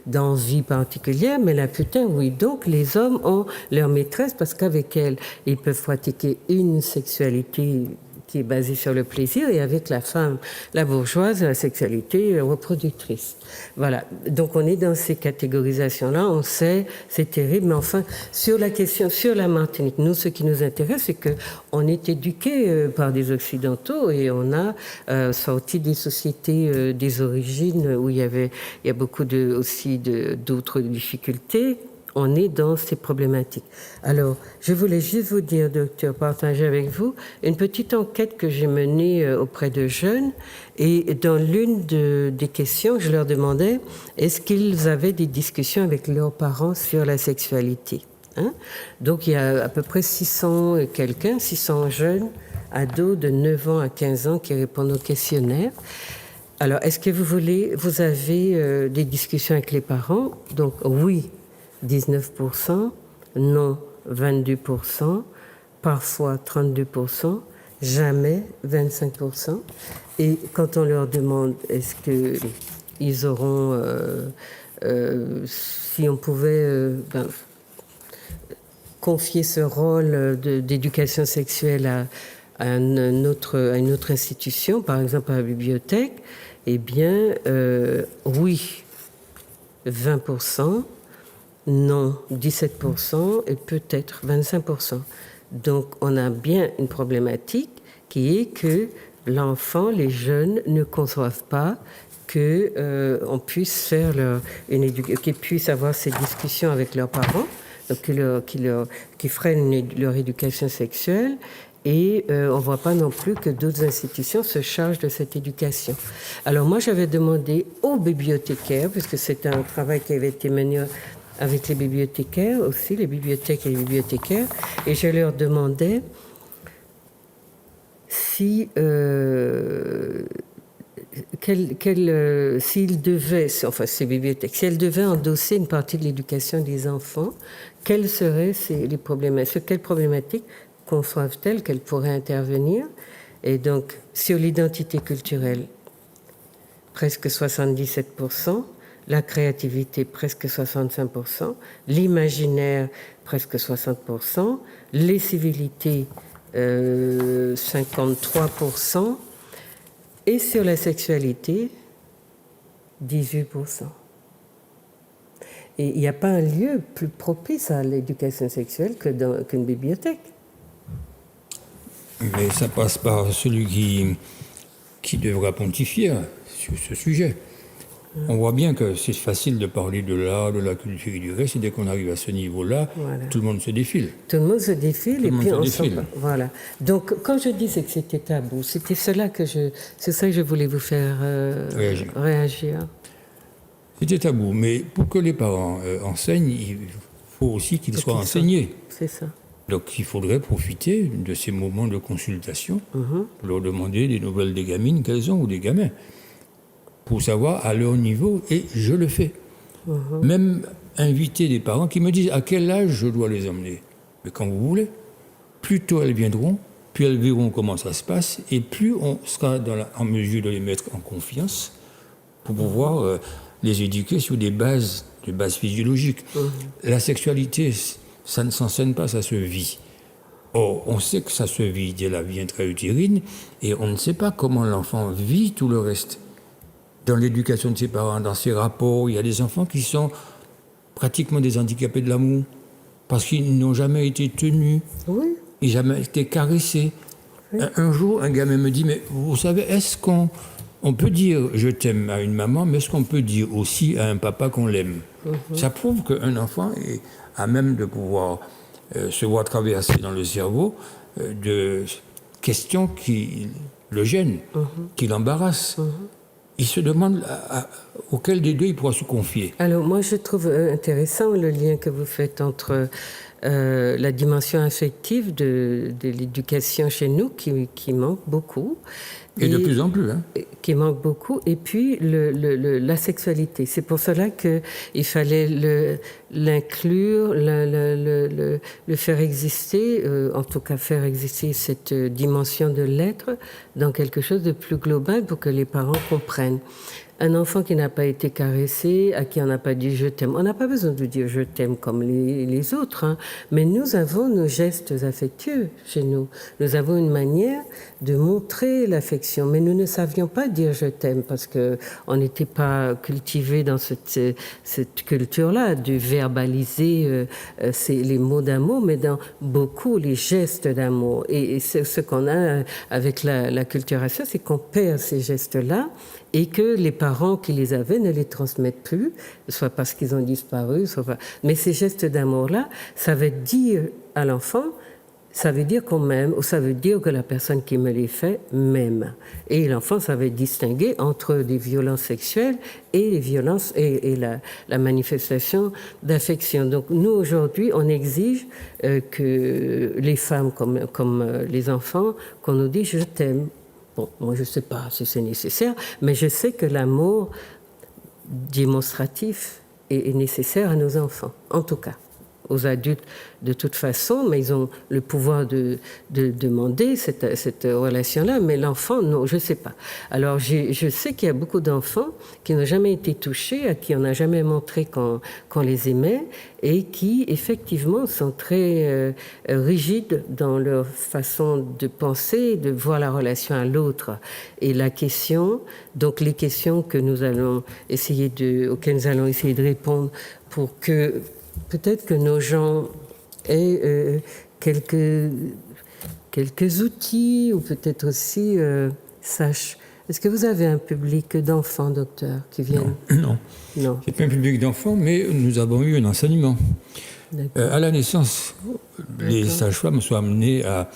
d'envie particulière, mais la putain, oui. Donc, les hommes ont leur maîtresse, parce qu'avec elle, ils peuvent pratiquer une sexualité qui est basée sur le plaisir, et avec la femme, la bourgeoise, la sexualité reproductrice. Voilà. Donc, on est dans ces catégorisations-là. On sait, c'est terrible, mais enfin, sur la question, sur la Martinique, nous, ce qui nous intéresse, c'est qu'on est éduqués par des Occidentaux et on a sorti des sociétés des origines où il y a beaucoup aussi d'autres difficultés. On est dans ces problématiques. Alors, je voulais juste vous dire, docteur, partager avec vous une petite enquête que j'ai menée auprès de jeunes. Et dans l'une des questions, je leur demandais est-ce qu'ils avaient des discussions avec leurs parents sur la sexualité. Donc, il y a à peu près 600 jeunes ados de 9 ans à 15 ans qui répondent au questionnaire. Alors, est-ce que vous avez des discussions avec les parents? Donc, oui. 19%, non 22%, parfois 32%, jamais 25%. Et quand on leur demande est-ce qu'ils auront, si on pouvait confier ce rôle d'éducation sexuelle à une autre institution, par exemple à la bibliothèque, eh bien, oui, 20%. Non, 17% et peut-être 25%. Donc, on a bien une problématique qui est que l'enfant, les jeunes ne conçoivent pas qu'on puisse faire qu'ils puissent avoir ces discussions avec leurs parents, donc qui freinent leur éducation sexuelle. Et on ne voit pas non plus que d'autres institutions se chargent de cette éducation. Alors moi, j'avais demandé aux bibliothécaires, puisque c'est un travail qui avait été mené avec les bibliothécaires aussi, les bibliothèques et les bibliothécaires, et je leur demandais si s'ils devaient, enfin ces bibliothèques, si elles devaient endosser une partie de l'éducation des enfants, quelles seraient les problématiques, quelles problématiques conçoivent-elles qu'elles pourraient intervenir? Et donc, sur l'identité culturelle, presque 77%, la créativité, presque 65%, l'imaginaire, presque 60%, les civilités, 53%, et sur la sexualité, 18%. Et il n'y a pas un lieu plus propice à l'éducation sexuelle qu'une bibliothèque.
Mais ça passe par celui qui devra pontifier sur ce sujet. On voit bien que c'est facile de parler de l'art, de la culture et du reste, et dès qu'on arrive à ce niveau-là, voilà. Tout le monde se défile.
Tout le monde se défile, et puis on s'en parle. Voilà. Donc, quand je disais que c'était tabou, c'est ça que je voulais vous faire réagir.
C'était tabou, mais pour que les parents enseignent, il faut aussi qu'ils soient enseignés.
C'est ça.
Donc, il faudrait profiter de ces moments de consultation pour leur demander des nouvelles des gamines qu'elles ont ou des gamins, pour savoir à leur niveau, et je le fais. Même inviter des parents qui me disent à quel âge je dois les emmener. Mais quand vous voulez, plus tôt elles viendront, plus elles verront comment ça se passe, et plus on sera en mesure de les mettre en confiance pour pouvoir les éduquer sur des bases physiologiques. La sexualité, ça ne s'enseigne pas, ça se vit. Or, on sait que ça se vit dès la vie intra-utérine, et on ne sait pas comment l'enfant vit tout le reste. Dans l'éducation de ses parents, dans ses rapports, il y a des enfants qui sont pratiquement des handicapés de l'amour parce qu'ils n'ont jamais été tenus, ils n'ont jamais été caressés. Oui. Un jour, un gamin me dit, mais vous savez, est-ce qu'on peut dire « je t'aime » à une maman, mais est-ce qu'on peut dire aussi à un papa qu'on l'aime? Ça prouve qu'un enfant est à même de pouvoir se voir traverser dans le cerveau de questions qui le gênent, qui l'embarrassent. il se demande auquel des deux il pourra se confier.
Alors moi je trouve intéressant le lien que vous faites entre la dimension affective de l'éducation chez nous qui manque beaucoup.
Et de plus en plus. Hein.
Qui manque beaucoup. Et puis la sexualité. C'est pour cela qu'il fallait l'inclure, le faire exister, en tout cas faire exister cette dimension de l'être dans quelque chose de plus global pour que les parents comprennent. Un enfant qui n'a pas été caressé, à qui on n'a pas dit « je t'aime », on n'a pas besoin de dire « je t'aime » comme les autres, hein. Mais nous avons nos gestes affectueux chez nous. Nous avons une manière de montrer l'affection, mais nous ne savions pas dire « je t'aime » parce qu'on n'était pas cultivés dans cette culture-là, de verbaliser les mots d'amour, mais dans beaucoup les gestes d'amour. Et ce qu'on a avec la culturation, c'est qu'on perd ces gestes-là, et que les parents qui les avaient ne les transmettent plus, soit parce qu'ils ont disparu, soit pas. Mais ces gestes d'amour-là, ça veut dire à l'enfant, ça veut dire qu'on m'aime, ou ça veut dire que la personne qui me les fait m'aime. Et l'enfant savait distinguer entre des violences sexuelles et les violences et la manifestation d'affection. Donc nous, aujourd'hui, on exige que les femmes comme les enfants, qu'on nous dise « je t'aime ». Bon, moi, je ne sais pas si c'est nécessaire, mais je sais que l'amour démonstratif est nécessaire à nos enfants, en tout cas. Aux adultes, de toute façon, mais ils ont le pouvoir de demander cette relation-là, mais l'enfant, non, je ne sais pas. Alors, je sais qu'il y a beaucoup d'enfants qui n'ont jamais été touchés, à qui on n'a jamais montré qu'on les aimait, et qui, effectivement, sont très rigides dans leur façon de penser, de voir la relation à l'autre. Et la question, donc les questions auxquelles nous allons essayer de répondre pour que peut-être que nos gens aient quelques outils ou peut-être aussi sachent. Est-ce que vous avez un public d'enfants, docteur, qui viennent ?
Non. C'est pas un public d'enfants, mais nous avons eu un enseignement. À la naissance, les sages-femmes sont amenées à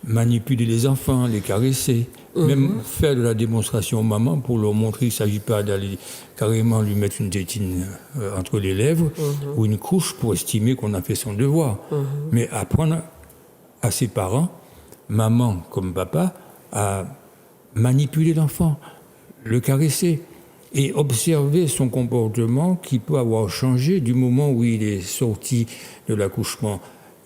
manipuler les enfants, les caresser, même faire de la démonstration aux mamans pour leur montrer qu'il ne s'agit pas d'aller carrément lui mettre une tétine entre les lèvres ou une couche pour estimer qu'on a fait son devoir. Mais apprendre à ses parents, maman comme papa, à manipuler l'enfant, le caresser et observer son comportement qui peut avoir changé du moment où il est sorti de l'accouchement.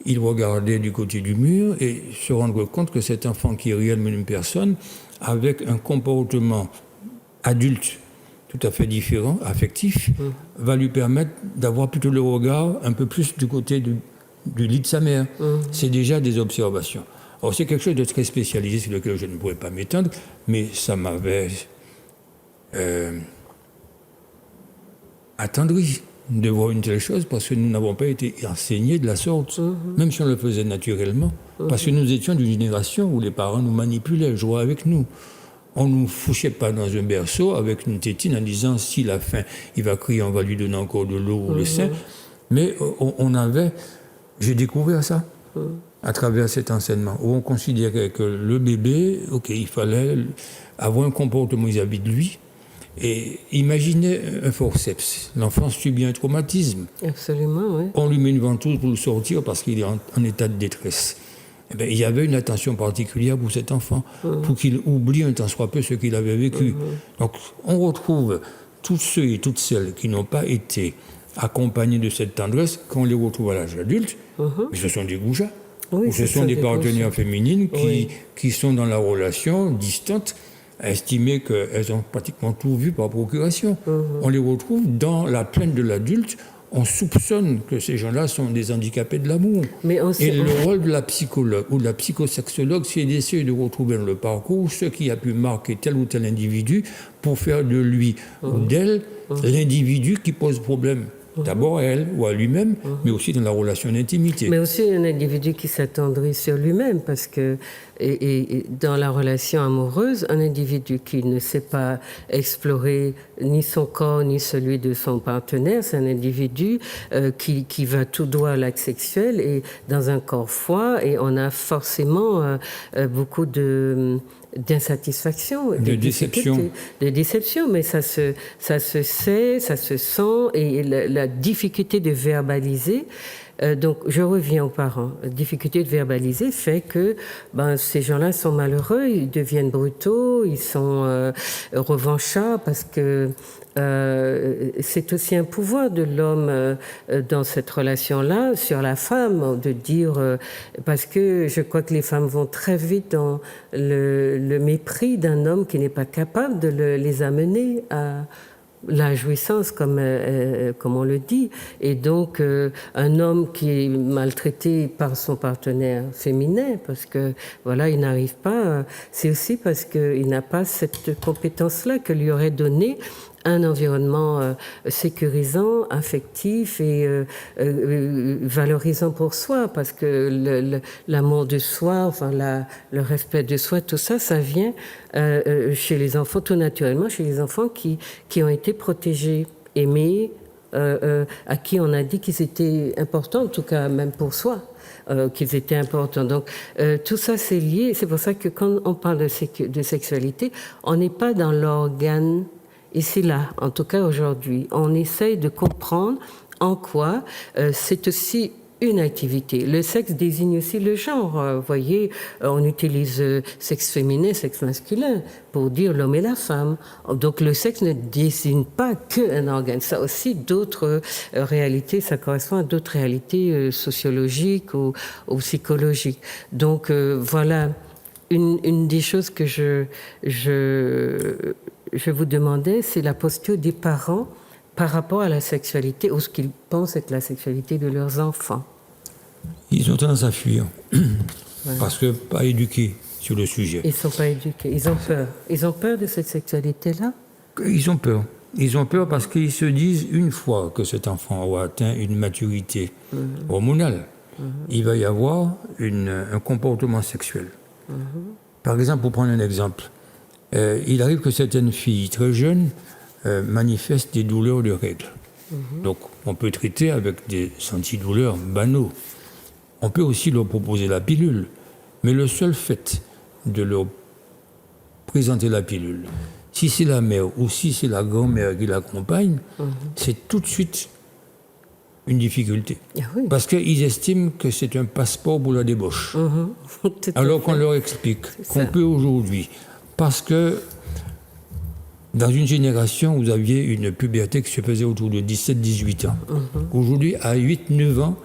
Il regardait du côté du mur et se rendre compte que cet enfant qui est réellement une personne avec un comportement adulte tout à fait différent, affectif, va lui permettre d'avoir plutôt le regard un peu plus du côté du lit de sa mère. C'est déjà des observations. Alors c'est quelque chose de très spécialisé sur lequel je ne pourrais pas m'étendre, mais ça m'avait attendri de voir une telle chose parce que nous n'avons pas été enseignés de la sorte, même si on le faisait naturellement, parce que nous étions d'une génération où les parents nous manipulaient, jouaient avec nous. On ne nous fouchait pas dans un berceau avec une tétine en disant s'il a faim, il va crier, on va lui donner encore de l'eau ou le sein. Mais on avait, j'ai découvert ça à travers cet enseignement, où on considérait que le bébé, il fallait avoir un comportement vis-à-vis de lui. Et imaginez un forceps. L'enfant subit un traumatisme.
Absolument, oui.
On lui met une ventouse pour le sortir parce qu'il est en état de détresse. Eh bien, il y avait une attention particulière pour cet enfant, pour qu'il oublie un tant soit peu ce qu'il avait vécu. Donc, on retrouve tous ceux et toutes celles qui n'ont pas été accompagnés de cette tendresse, quand on les retrouve à l'âge adulte, mais ce sont des goujats. Oui, ce sont des partenaires féminines qui sont dans la relation distante, à estimer qu'elles ont pratiquement tout vu par procuration. On les retrouve dans la plainte de l'adulte. On soupçonne que ces gens-là sont des handicapés de l'amour. Et le rôle de la psychologue ou de la psychosexologue, c'est d'essayer de retrouver dans le parcours ce qui a pu marquer tel ou tel individu pour faire de lui ou d'elle l'individu qui pose problème. D'abord à elle ou à lui-même, mais aussi dans la relation d'intimité.
Mais aussi un individu qui s'attendrit sur lui-même, parce que et dans la relation amoureuse, un individu qui ne sait pas explorer ni son corps ni celui de son partenaire, c'est un individu qui va tout droit à l'acte sexuel et dans un corps froid, et on a forcément beaucoup d'insatisfaction,
de déception.
De déception, mais ça se sait, ça se sent, et la difficulté de verbaliser. Donc, je reviens aux parents. La difficulté de verbaliser fait que ces gens-là sont malheureux, ils deviennent brutaux, ils sont revanchards parce que c'est aussi un pouvoir de l'homme dans cette relation-là sur la femme, de dire, parce que je crois que les femmes vont très vite dans le mépris d'un homme qui n'est pas capable de les amener à la jouissance, comme on le dit. Et donc, un homme qui est maltraité par son partenaire féminin, parce que, voilà, il n'arrive pas, c'est aussi parce qu'il n'a pas cette compétence-là que lui aurait donné un environnement sécurisant, affectif et valorisant pour soi, parce que l'amour de soi, enfin le respect de soi, tout ça, ça vient chez les enfants, tout naturellement, chez les enfants qui ont été protégés, aimés, à qui on a dit qu'ils étaient importants, en tout cas même pour soi. Qu'ils étaient importants. Donc, tout ça, c'est lié. C'est pour ça que quand on parle de sexualité, on n'est pas dans l'organe. Et c'est là, en tout cas aujourd'hui, on essaye de comprendre en quoi c'est aussi une activité. Le sexe désigne aussi le genre. Vous voyez, on utilise sexe féminin, sexe masculin pour dire l'homme et la femme. Donc le sexe ne désigne pas qu'un organe. Ça aussi, d'autres réalités, ça correspond à d'autres réalités sociologiques ou psychologiques. Donc voilà, une des choses que je vous demandais, c'est la posture des parents par rapport à la sexualité ou ce qu'ils pensent être la sexualité de leurs enfants.
Ils ont tendance à fuir parce que pas éduqués sur le sujet.
Ils ne sont pas éduqués, ils ont peur. Ils ont peur de cette sexualité-là?
Ils ont peur. Ils ont peur parce qu'ils se disent, une fois que cet enfant aura atteint une maturité hormonale, il va y avoir un comportement sexuel. Par exemple, pour prendre un exemple, il arrive que certaines filles très jeunes manifestent des douleurs de règles. Donc, on peut traiter avec des antidouleurs banaux. On peut aussi leur proposer la pilule. Mais le seul fait de leur présenter la pilule, si c'est la mère ou si c'est la grand-mère qui l'accompagne, c'est tout de suite une difficulté.
Ah oui.
Parce qu'ils estiment que c'est un passeport pour la débauche. Alors qu'on leur explique qu'on peut aujourd'hui, parce que dans une génération, vous aviez une puberté qui se faisait autour de 17-18 ans. Aujourd'hui, à 8-9 ans,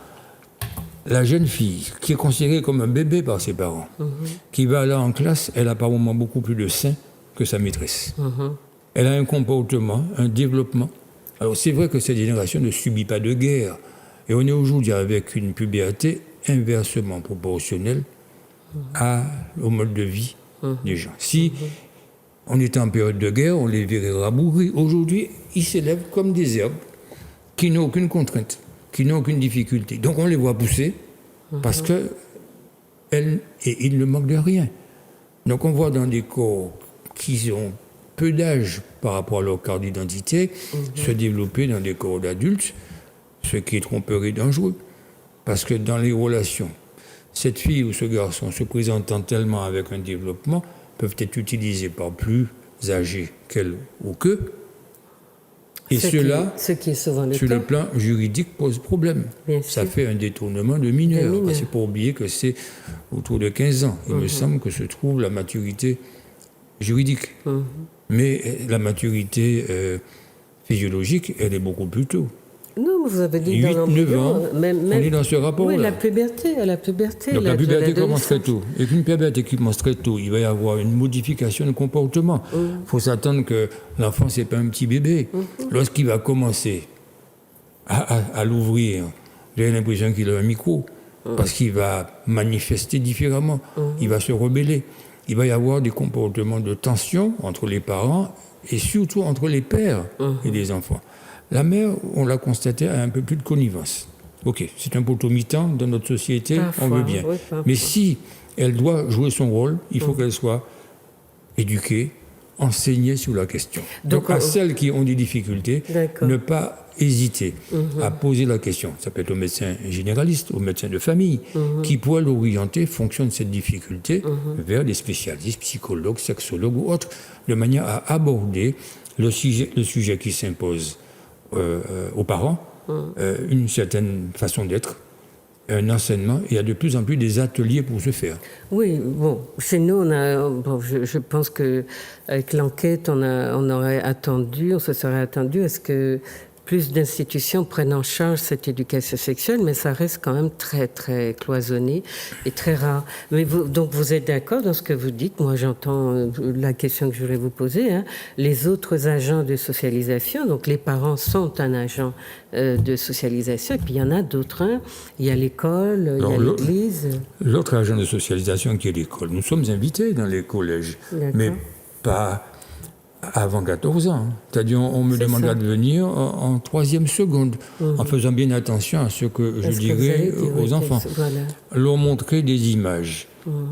la jeune fille, qui est considérée comme un bébé par ses parents, qui va aller en classe, elle a par moments beaucoup plus de seins que sa maîtresse. Elle a un comportement, un développement. Alors c'est vrai que cette génération ne subit pas de guerre. Et on est aujourd'hui avec une puberté inversement proportionnelle au mode de vie des gens. Si on était en période de guerre, on les verrait rabougris. Aujourd'hui, ils s'élèvent comme des herbes qui n'ont aucune contrainte, qui n'ont aucune difficulté. Donc on les voit pousser parce que ils ne manquent de rien. Donc on voit dans des corps qui ont peu d'âge par rapport à leur carte d'identité se développer dans des corps d'adultes, ce qui est tromperie dangereux. Parce que dans les relations, cette fille ou ce garçon se présentant tellement avec un développement peuvent être utilisés par plus âgés qu'elle ou qu'eux. Et cela,
ce qui est souvent
sur le plan juridique, pose problème. Ça fait un détournement de mineur. Il ne faut pas oublier que c'est autour de 15 ans. Il me semble que se trouve la maturité juridique. Mais la maturité physiologique, elle est beaucoup plus tôt.
Non, vous avez dit
8-9 ans, on est dans ce rapport-là.
Oui, la puberté.
Donc la puberté commence très tôt. Et qu'une puberté qui commence très tôt, il va y avoir une modification de comportement. Il faut s'attendre que l'enfant, ce n'est pas un petit bébé. Lorsqu'il va commencer à l'ouvrir, j'ai l'impression qu'il a un micro, parce qu'il va manifester différemment. Il va se rebeller. Il va y avoir des comportements de tension entre les parents et surtout entre les pères et les enfants. La mère, on l'a constaté, a un peu plus de connivence. Ok, c'est un poteau mi-temps dans notre société, parfois, on veut bien. Oui, mais si Elle doit jouer son rôle. Il faut qu'elle soit éduquée, enseignée sur la question. Donc à celles qui ont des difficultés, ne pas hésiter à poser la question. Ça peut être au médecin généraliste, au médecin de famille, qui pourrait l'orienter, fonction de cette difficulté, vers des spécialistes, psychologues, sexologues ou autres, de manière à aborder le sujet qui s'impose aux parents, une certaine façon d'être, un enseignement. Il y a de plus en plus des ateliers pour ce faire.
Oui, bon, chez nous, je pense qu'avec l'enquête, on se serait attendu à ce que plus d'institutions prennent en charge cette éducation sexuelle, mais ça reste quand même très, très cloisonné et très rare. Mais donc, vous êtes d'accord dans ce que vous dites. Moi, j'entends la question que je voulais vous poser. Les autres agents de socialisation, donc les parents sont un agent de socialisation, et puis il y en a d'autres. Il y a l'école, il y a l'église.
L'autre agent de socialisation qui est l'école. Nous sommes invités dans les collèges, mais pas avant 14 ans. C'est-à-dire, on me demandera de venir en 3e seconde, en faisant bien attention à ce que je dirais aux enfants. Leur montrer des images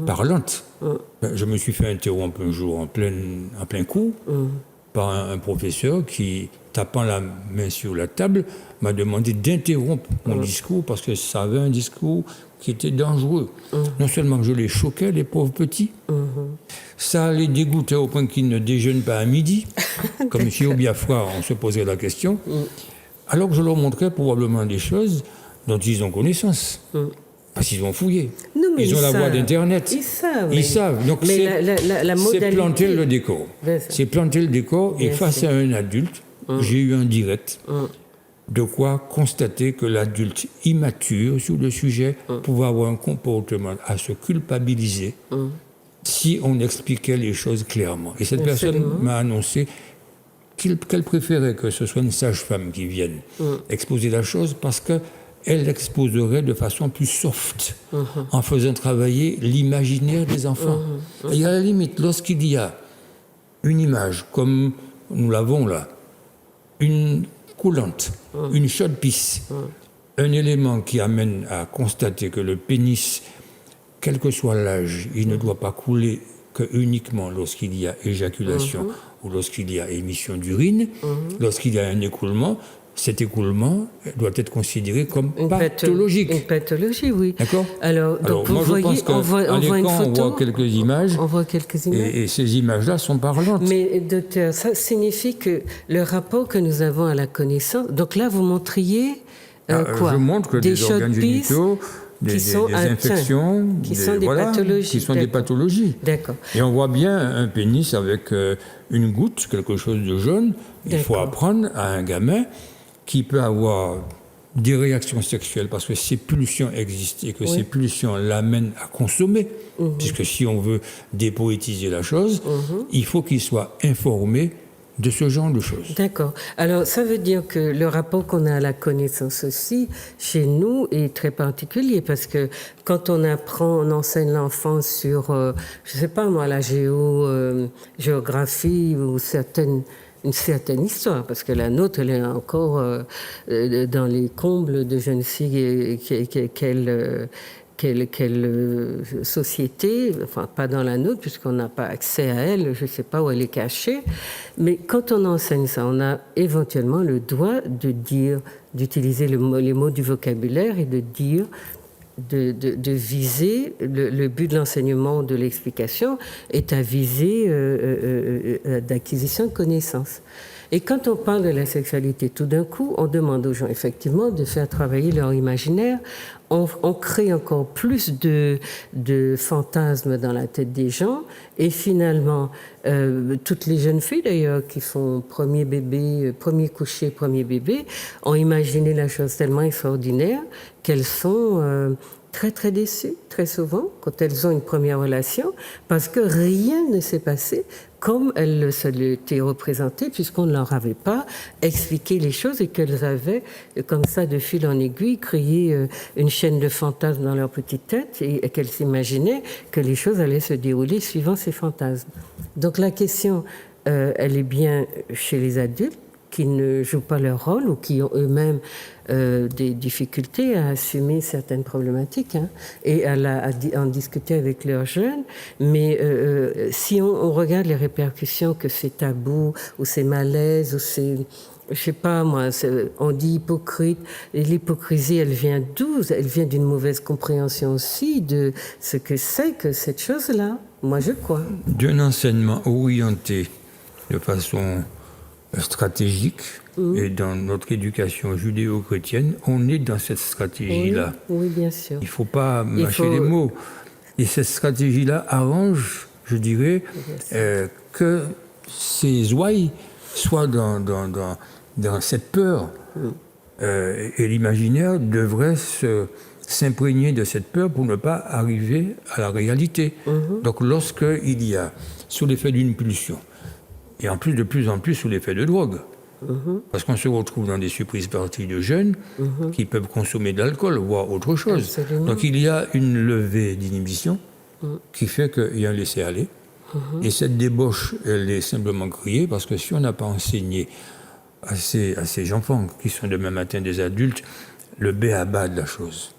parlantes. Je me suis fait interrompre un jour en plein cours par un professeur qui, tapant la main sur la table, m'a demandé d'interrompre mon discours parce que ça avait un discours qui était dangereux. Non seulement que je les choquais, les pauvres petits, ça les dégoûtait au point qu'ils ne déjeunent pas à midi, comme ici au Biafra, on se posait la question, alors que je leur montrais probablement des choses dont ils ont connaissance. Parce qu'ils ont fouillé.
Non, mais
ils ont la voix d'Internet.
Ils
savent. Donc c'est planter le décor. C'est planter le décor et face à un adulte, j'ai eu un direct. De quoi constater que l'adulte immature sur le sujet pouvait avoir un comportement à se culpabiliser si on expliquait les choses clairement. Et cette personne m'a annoncé qu'elle préférait que ce soit une sage-femme qui vienne exposer la chose parce qu'elle l'exposerait de façon plus soft, en faisant travailler l'imaginaire des enfants. Et à la limite, lorsqu'il y a une image, comme nous l'avons là, une coulante, une chaude pisse, un élément qui amène à constater que le pénis, quel que soit l'âge, il ne doit pas couler que uniquement lorsqu'il y a éjaculation ou lorsqu'il y a émission d'urine, lorsqu'il y a un écoulement. Cet écoulement doit être considéré comme pathologique.
Une pathologie, oui.
D'accord ?
Alors
moi, je pense qu'à l'écran, on voit quelques images.
On voit quelques images.
Et ces images-là sont parlantes.
Mais, docteur, ça signifie que le rapport que nous avons à la connaissance... Donc là, vous montriez quoi ?
Je montre que des organes génitaux, des infections,
qui sont des pathologies.
Qui sont des pathologies.
D'accord.
Et on voit bien un pénis avec une goutte, quelque chose de jaune. Il faut apprendre à un gamin qui peut avoir des réactions sexuelles parce que ces pulsions existent et que ces pulsions l'amènent à consommer. Puisque si on veut dépoétiser la chose, il faut qu'il soit informé de ce genre de choses.
D'accord. Alors, ça veut dire que le rapport qu'on a à la connaissance aussi, chez nous, est très particulier parce que quand on apprend, on enseigne l'enfant sur, je ne sais pas moi, la géographie ou une certaine histoire, parce que la nôtre, elle est encore dans les combles de je ne sais quelle société, enfin pas dans la nôtre, puisqu'on n'a pas accès à elle, je ne sais pas où elle est cachée, mais quand on enseigne ça, on a éventuellement le droit d'utiliser les mots du vocabulaire et de dire, de viser, le but de l'enseignement, de l'explication, est à viser d'acquisition de connaissances. Et quand on parle de la sexualité, tout d'un coup, on demande aux gens effectivement de faire travailler leur imaginaire. On crée encore plus de fantasmes dans la tête des gens. Et finalement, toutes les jeunes filles d'ailleurs qui font premier bébé, premier coucher, premier bébé, ont imaginé la chose tellement extraordinaire qu'elles sont très très déçues, très souvent, quand elles ont une première relation, parce que rien ne s'est passé comme elles se l'étaient représentées, puisqu'on ne leur avait pas expliqué les choses et qu'elles avaient, comme ça, de fil en aiguille, créé une chaîne de fantasmes dans leur petite tête et qu'elles s'imaginaient que les choses allaient se dérouler suivant ces fantasmes. Donc la question, elle est bien chez les adultes, qui ne jouent pas leur rôle ou qui ont eux-mêmes des difficultés à assumer certaines problématiques et à en discuter avec leurs jeunes. Mais si on regarde les répercussions que ces tabous ou ces malaises ou ces... Je sais pas moi, on dit hypocrite. Et l'hypocrisie, elle vient d'où? Elle vient d'une mauvaise compréhension aussi de ce que c'est que cette chose-là. Moi, je crois.
D'un enseignement orienté de façon stratégique, et dans notre éducation judéo-chrétienne, on est dans cette stratégie-là.
Oui, bien sûr.
Il ne faut pas mâcher les mots. Et cette stratégie-là arrange, je dirais, que ces ouailles soient dans cette peur. Et l'imaginaire devrait s'imprégner de cette peur pour ne pas arriver à la réalité. Donc lorsqu'il y a, sous l'effet d'une pulsion, et en plus de plus en plus sous l'effet de drogue, parce qu'on se retrouve dans des surprises parties de jeunes qui peuvent consommer de l'alcool, voire autre chose.
Absolument.
Donc il y a une levée d'inhibition qui fait qu'il y a un laisser-aller. Et cette débauche, elle est simplement criée parce que si on n'a pas enseigné à ces enfants qui sont demain matin des adultes le b.a.-ba de la chose.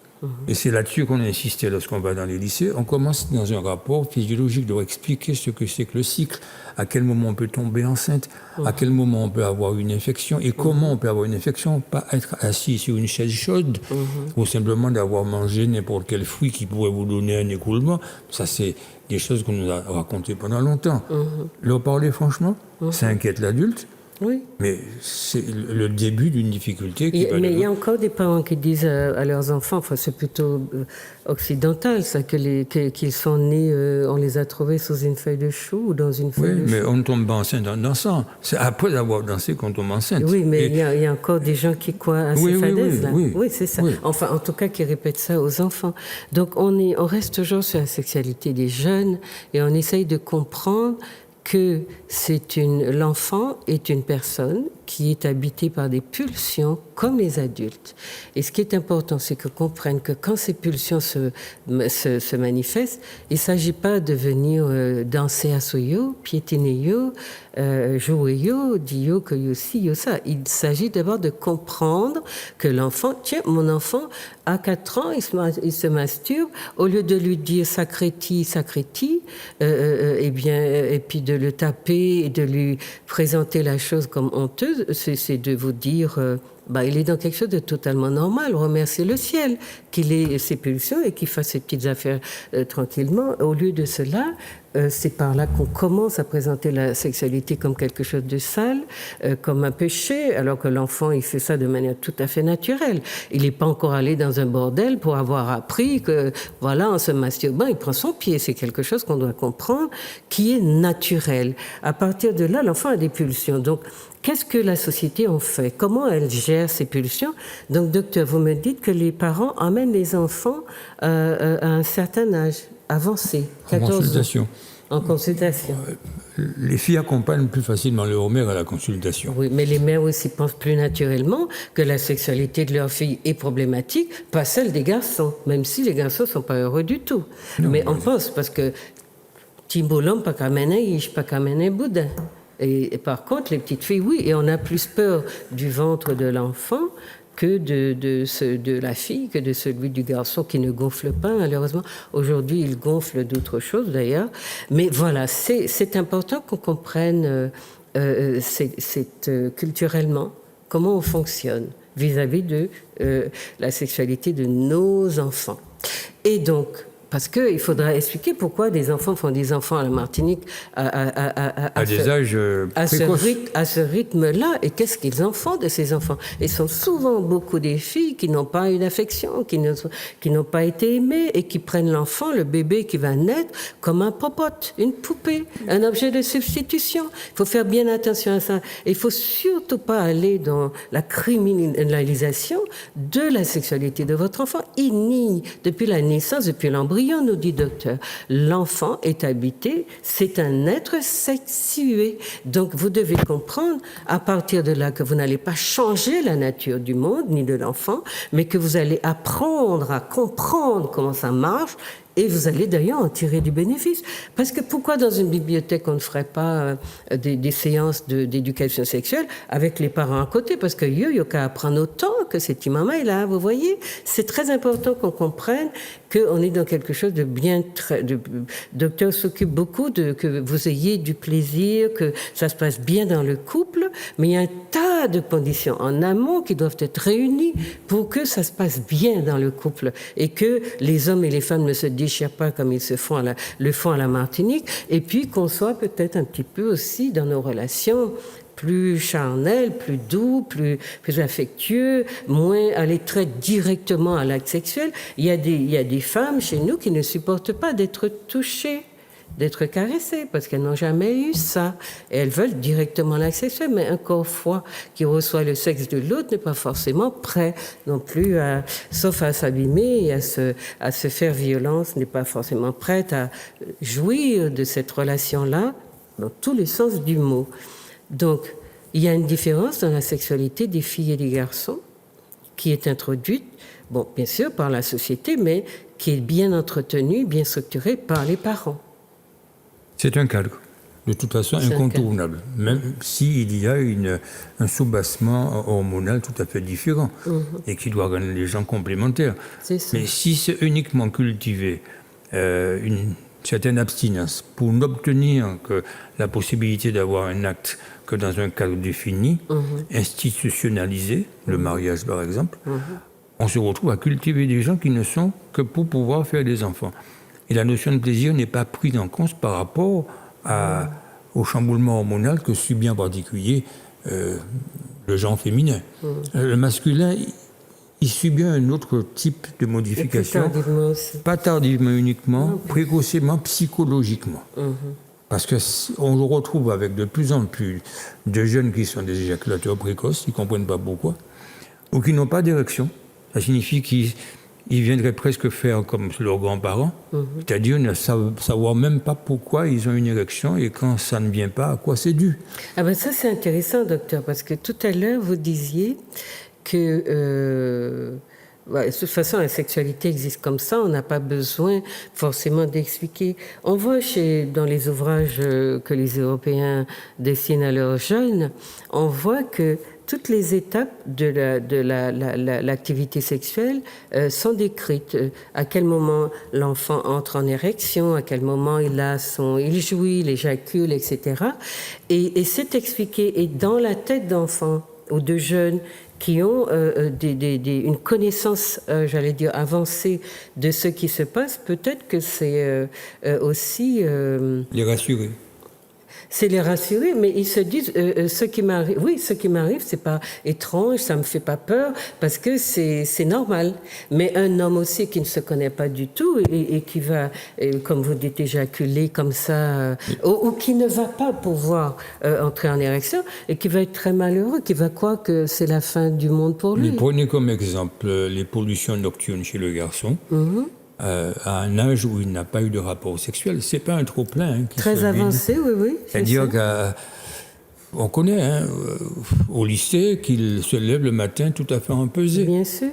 Et c'est là-dessus qu'on a insisté lorsqu'on va dans les lycées. On commence dans un rapport physiologique de expliquer ce que c'est que le cycle, à quel moment on peut tomber enceinte, à quel moment on peut avoir une infection et comment on peut avoir une infection, pas être assis sur une chaise chaude ou simplement d'avoir mangé n'importe quel fruit qui pourrait vous donner un écoulement. Ça, c'est des choses qu'on nous a racontées pendant longtemps. Leur parler franchement, ça inquiète l'adulte.
Oui.
Mais c'est le début d'une difficulté qui va...
Mais il y a encore des parents qui disent à leurs enfants, enfin c'est plutôt occidental ça, qu'ils sont nés, on les a trouvés sous une feuille de chou ou dans une feuille de chou.
Oui, mais on ne tombe pas enceinte en dansant. C'est après avoir dansé qu'on tombe enceinte.
Oui, mais il y a encore des gens qui croient à ces fadaises-là. Oui, c'est ça.
Oui.
Enfin, en tout cas, qui répètent ça aux enfants. Donc on reste toujours sur la sexualité des jeunes et on essaye de comprendre que l'enfant est une personne qui est habitée par des pulsions comme les adultes. Et ce qui est important, c'est qu'on comprenne que quand ces pulsions se manifestent, il ne s'agit pas de venir danser à soyo, piétiner yo, jouer yo, dire yo que yo si, yo ça. Il s'agit d'abord de comprendre que l'enfant, tiens, mon enfant, à 4 ans, il se masturbe, au lieu de lui dire sacréti, eh bien, et puis de le taper et de lui présenter la chose comme honteuse, c'est de vous dire, il est dans quelque chose de totalement normal. Remercier le ciel qu'il ait ses pulsions et qu'il fasse ses petites affaires tranquillement. Au lieu de cela, c'est par là qu'on commence à présenter la sexualité comme quelque chose de sale, comme un péché, alors que l'enfant, il fait ça de manière tout à fait naturelle. Il n'est pas encore allé dans un bordel pour avoir appris que, voilà, en se masturbant, il prend son pied. C'est quelque chose qu'on doit comprendre, qui est naturel. À partir de là, l'enfant a des pulsions. Donc, qu'est-ce que la société en fait? Comment elle gère ces pulsions? Donc, docteur, vous me dites que les parents emmènent les enfants à un certain âge avancé, 14 ans.
Consultation.
En consultation.
Les filles accompagnent plus facilement leur mère à la consultation.
Oui, mais les mères aussi pensent plus naturellement que la sexualité de leur fille est problématique, pas celle des garçons, même si les garçons ne sont pas heureux du tout. Non, mais on pense parce que Timbolom pas qu'à mener, pas qu'à mener boudin. Et par contre, les petites filles, oui, et on a plus peur du ventre de l'enfant que de la fille, que de celui du garçon qui ne gonfle pas, malheureusement. Aujourd'hui, il gonfle d'autres choses, d'ailleurs. Mais voilà, c'est important qu'on comprenne culturellement comment on fonctionne vis-à-vis de la sexualité de nos enfants. Et donc, parce qu'il faudra expliquer pourquoi des enfants font des enfants à la Martinique à
des âges précoces.
À ce rythme-là. Et qu'est-ce qu'ils en font de ces enfants? Ils sont souvent beaucoup des filles qui n'ont pas une affection, qui n'ont pas été aimées et qui prennent l'enfant, le bébé qui va naître, comme un popote, une poupée, un objet de substitution. Il faut faire bien attention à ça. Et il ne faut surtout pas aller dans la criminalisation de la sexualité de votre enfant. Il nie, depuis la naissance, depuis l'embryon, nous dit docteur, l'enfant est habité, c'est un être sexué. Donc vous devez comprendre à partir de là que vous n'allez pas changer la nature du monde ni de l'enfant, mais que vous allez apprendre à comprendre comment ça marche Et vous allez d'ailleurs en tirer du bénéfice. Parce que pourquoi dans une bibliothèque on ne ferait pas des séances d'éducation sexuelle avec les parents à côté? Parce que il y a qu'à apprendre autant que cette maman est là, vous voyez. C'est très important qu'on comprenne qu'on est dans quelque chose de bien... Le docteur s'occupe beaucoup que vous ayez du plaisir, que ça se passe bien dans le couple, mais il y a un tas de conditions en amont qui doivent être réunies pour que ça se passe bien dans le couple et que les hommes et les femmes ne se déchirent pas comme ils le font à la Martinique, et puis qu'on soit peut-être un petit peu aussi dans nos relations plus charnel, plus doux, plus affectueux, moins aller très directement à l'acte sexuel. Il y a des femmes chez nous qui ne supportent pas d'être touchées, d'être caressées, parce qu'elles n'ont jamais eu ça. Et elles veulent directement l'acte sexuel, mais un corps froid qui reçoit le sexe de l'autre n'est pas forcément prêt non plus, sauf à s'abîmer et à se faire violence, n'est pas forcément prête à jouir de cette relation-là, dans tous les sens du mot. Donc, il y a une différence dans la sexualité des filles et des garçons qui est introduite, bon, bien sûr, par la société, mais qui est bien entretenue, bien structurée par les parents.
C'est un cadre, de toute façon incontournable, même s'il y a un soubassement hormonal tout à fait différent et qui doit rendre les gens complémentaires. Mais si c'est uniquement cultiver une certaine abstinence pour n'obtenir que la possibilité d'avoir un acte que dans un cadre défini, institutionnalisé, le mariage par exemple, on se retrouve à cultiver des gens qui ne sont que pour pouvoir faire des enfants. Et la notion de plaisir n'est pas prise en compte par rapport au chamboulement hormonal que subit en particulier le genre féminin. Le masculin, il subit un autre type de modification, pas tardivement uniquement, précocement, psychologiquement. Parce qu'on le retrouve avec de plus en plus de jeunes qui sont des éjaculateurs précoces, ils ne comprennent pas pourquoi, ou qui n'ont pas d'érection. Ça signifie qu'ils viendraient presque faire comme leurs grands-parents, c'est-à-dire ne savoir même pas pourquoi ils ont une érection et quand ça ne vient pas, à quoi c'est dû.
Ah ben ça c'est intéressant, docteur, parce que tout à l'heure vous disiez que de toute façon la sexualité existe comme ça, on n'a pas besoin forcément d'expliquer. On voit dans les ouvrages que les Européens dessinent à leurs jeunes, on voit que toutes les étapes de l'activité sexuelle sont décrites. À quel moment l'enfant entre en érection, à quel moment il jouit, il éjacule, etc. Et c'est expliqué. Et dans la tête d'enfants ou de jeunes qui ont une connaissance, j'allais dire, avancée de ce qui se passe, peut-être que c'est aussi...
les rassurer.
C'est les rassurer, mais ils se disent ce qui m'arrive, c'est pas étrange, ça me fait pas peur, parce que c'est normal. Mais un homme aussi qui ne se connaît pas du tout et qui va, comme vous dites, éjaculer comme ça, ou qui ne va pas pouvoir entrer en érection et qui va être très malheureux, qui va croire que c'est la fin du monde pour lui.
Mais prenez comme exemple les pollutions nocturnes chez le garçon. À un âge où il n'a pas eu de rapport sexuel, c'est pas un trop-plein.
Très avancé, oui.
C'est-à-dire qu'on connaît au lycée qu'il se lève le matin tout à fait empesé.
Bien sûr.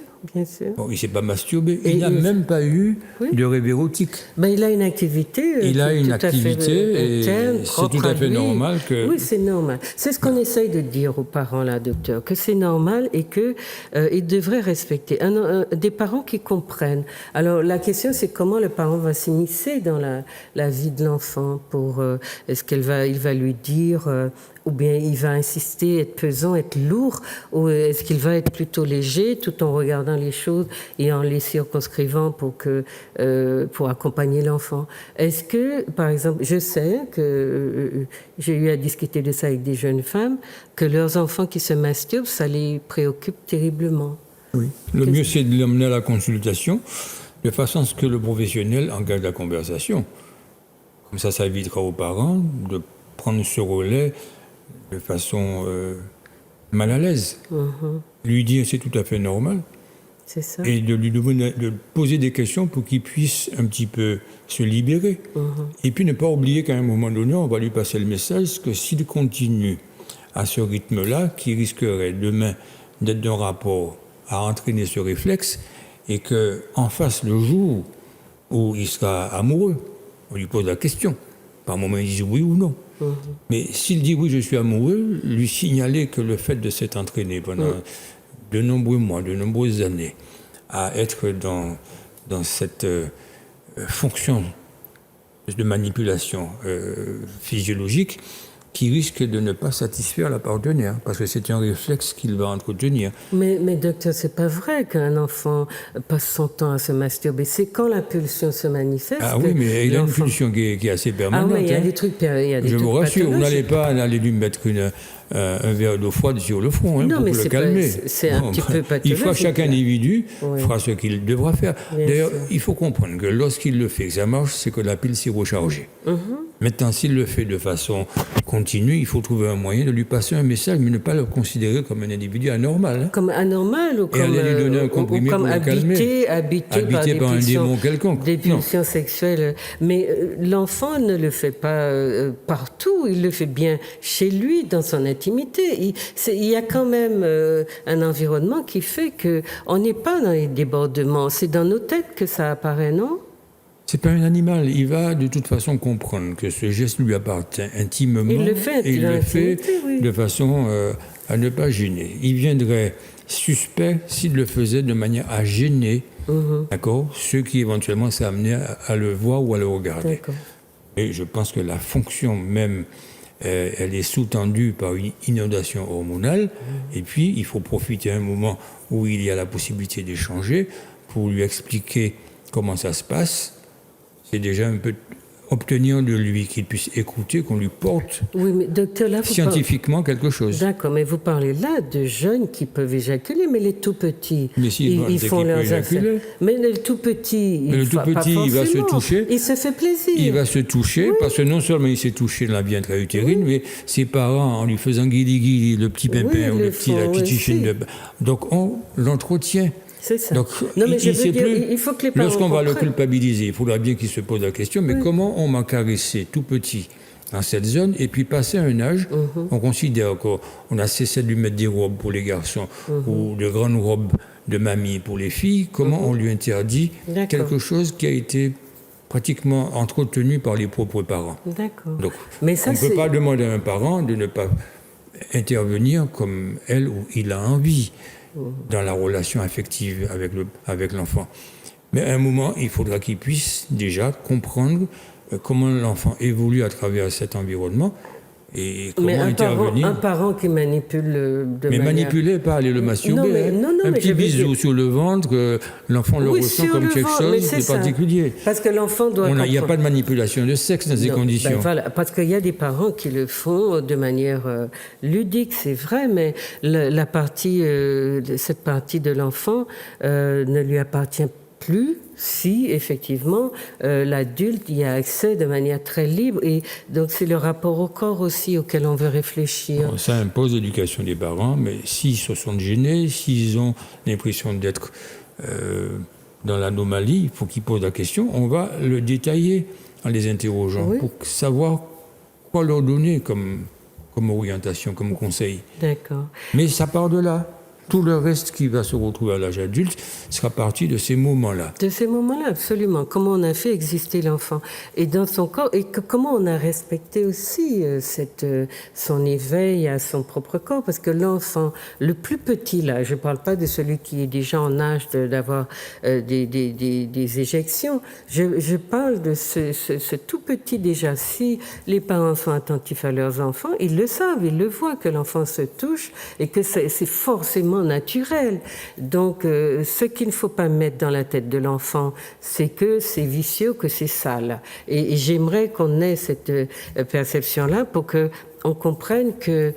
Bon, il ne s'est pas masturbé. Il n'a même pas eu de rêve érotique.
Ben, il a une activité.
Il a une activité et c'est tout à fait normal que...
Oui, c'est normal. C'est ce qu'on essaye de dire aux parents, là, docteur, que c'est normal et qu'ils devraient respecter. Des parents qui comprennent. Alors, la question, c'est comment le parent va s'immiscer dans la vie de l'enfant est-ce qu'il va lui dire... ou bien il va insister, être pesant, être lourd, ou est-ce qu'il va être plutôt léger tout en regardant les choses et en les circonscrivant pour accompagner l'enfant. Est-ce que, par exemple, je sais que j'ai eu à discuter de ça avec des jeunes femmes, que leurs enfants qui se masturbent, ça les préoccupe terriblement.
Oui. Le mieux, c'est de l'emmener à la consultation, de façon à ce que le professionnel engage la conversation. Comme ça évitera aux parents de prendre ce relais de façon mal à l'aise. Lui dire c'est tout à fait normal.
C'est ça.
Et de poser des questions pour qu'il puisse un petit peu se libérer. Et puis ne pas oublier qu'à un moment donné, on va lui passer le message que s'il continue à ce rythme-là, qui risquerait demain d'être d'un rapport à entraîner ce réflexe, et qu'en face, le jour où il sera amoureux. On lui pose la question. Par moment, il dit oui ou non. Mais s'il dit oui, je suis amoureux, lui signaler que le fait de s'être entraîné pendant de nombreux mois, de nombreuses années, à être dans cette fonction de manipulation physiologique, qui risque de ne pas satisfaire la partenaire, parce que c'est un réflexe qu'il va entretenir.
Mais docteur, c'est pas vrai qu'un enfant passe son temps à se masturber. C'est quand la pulsion se manifeste.
Ah oui, mais il a une pulsion qui est assez permanente.
Ah oui, il y a des trucs.
Je vous rassure, vous n'allez pas aller lui mettre un verre d'eau froide sur le front pour le calmer.
C'est un petit peu pathologique.
Il faut chaque individu fera ce qu'il devra faire. D'ailleurs, il faut comprendre que lorsqu'il le fait, que ça marche, c'est que la pile s'est rechargée. Maintenant, s'il le fait de façon continue, il faut trouver un moyen de lui passer un message, mais ne pas le considérer comme un individu anormal.
Comme anormal ou comme,
lui donner un comprimé pour le calmer.
Habité par un démon quelconque. Des pulsions sexuelles. Mais l'enfant ne le fait pas partout, il le fait bien chez lui, dans son intimité. Il y a quand même un environnement qui fait qu'on n'est pas dans les débordements. C'est dans nos têtes que ça apparaît, non ?
C'est pas un animal. Il va de toute façon comprendre que ce geste lui appartient intimement.
Il le fait,
et il le fait de façon à ne pas gêner. Il viendrait suspect s'il le faisait de manière à gêner, d'accord, ceux qui éventuellement seraient amenés à le voir ou à le regarder. Et je pense que la fonction même, elle est sous-tendue par une inondation hormonale. Et puis, il faut profiter un moment où il y a la possibilité d'échanger pour lui expliquer comment ça se passe. C'est déjà un peu obtenir de lui qu'il puisse écouter, qu'on lui porte
docteur, là,
scientifiquement quelque chose.
D'accord, mais vous parlez là de jeunes qui peuvent éjaculer, mais les tout petits,
mais
ils font leurs affaires. Mais le tout petit,
il va se toucher.
Il se fait plaisir.
Il va se toucher, parce que non seulement il s'est touché dans la vie intra-utérine, mais ses parents, en lui faisant guili-guili, le petit pimpin ou la petite chichine, donc on l'entretient.
C'est ça.
Donc,
non, mais je veux dire, il faut que les parents
lorsqu'on va le culpabiliser, il faudra bien qu'il se pose la question, mais comment on m'a caressé tout petit dans cette zone, et puis passé un âge, on considère qu'on a cessé de lui mettre des robes pour les garçons, ou de grandes robes de mamie pour les filles, comment on lui interdit quelque chose qui a été pratiquement entretenu par les propres parents.
D'accord.
Donc,
mais ça,
on ne peut pas demander à un parent de ne pas intervenir comme elle ou il a envie dans la relation affective avec l'enfant. Mais à un moment, il faudra qu'il puisse déjà comprendre comment l'enfant évolue à travers cet environnement et comment intervenir.
Un parent qui manipule
manipuler, pas aller le masturber. Un petit bisou sur le ventre, l'enfant le ressent comme quelque chose de particulier.
Parce que l'enfant doit comprendre.
Il n'y a pas de manipulation de sexe dans ces conditions.
Voilà, parce qu'il y a des parents qui le font de manière ludique, c'est vrai, mais cette partie de l'enfant ne lui appartient plus si, effectivement, l'adulte y a accès de manière très libre. Et donc, c'est le rapport au corps aussi auquel on veut réfléchir.
Ça impose l'éducation des parents, mais s'ils se sont gênés, s'ils ont l'impression d'être dans l'anomalie, il faut qu'ils posent la question. On va le détailler en les interrogeant pour savoir quoi leur donner comme orientation, comme conseil.
D'accord.
Mais ça part de là. Tout le reste qui va se retrouver à l'âge adulte sera parti de ces moments-là.
De ces moments-là, absolument. Comment on a fait exister l'enfant et dans son corps, et comment on a respecté aussi son éveil à son propre corps, parce que l'enfant, le plus petit là, je ne parle pas de celui qui est déjà en âge d'avoir des éjections, je parle de ce tout petit déjà. Si les parents sont attentifs à leurs enfants, ils le savent, ils le voient que l'enfant se touche et que c'est forcément naturel. Donc, ce qu'il ne faut pas mettre dans la tête de l'enfant, c'est que c'est vicieux, que c'est sale. Et j'aimerais qu'on ait cette perception-là pour que on comprenne que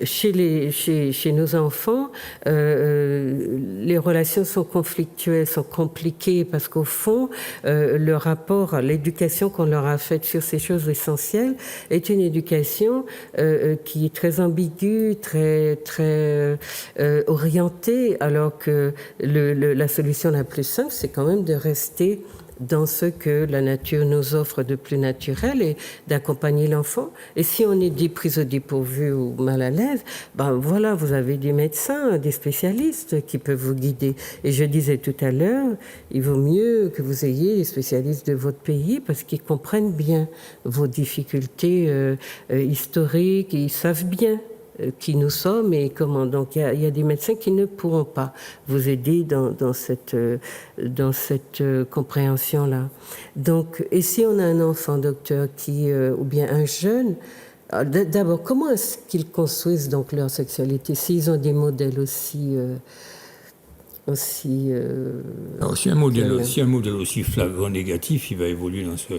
chez nos enfants, les relations sont conflictuelles, sont compliquées, parce qu'au fond, le rapport, l'éducation qu'on leur a faite sur ces choses essentielles est une éducation qui est très ambiguë, très orientée, alors que la solution la plus simple, c'est quand même de rester dans ce que la nature nous offre de plus naturel et d'accompagner l'enfant. Et si on est dit pris au dépourvu ou mal à l'aise, ben voilà, vous avez des médecins, des spécialistes qui peuvent vous guider. Et je disais tout à l'heure, il vaut mieux que vous ayez des spécialistes de votre pays parce qu'ils comprennent bien vos difficultés historiques, ils savent bien qui nous sommes et comment. Donc il y a des médecins qui ne pourront pas vous aider dans cette compréhension-là. Donc, et si on a un enfant, docteur, ou bien un jeune, d'abord, comment est-ce qu'ils construisent donc leur sexualité s'ils ont des modèles aussi
Alors, si un modèle aussi flagrant négatif, il va évoluer dans ce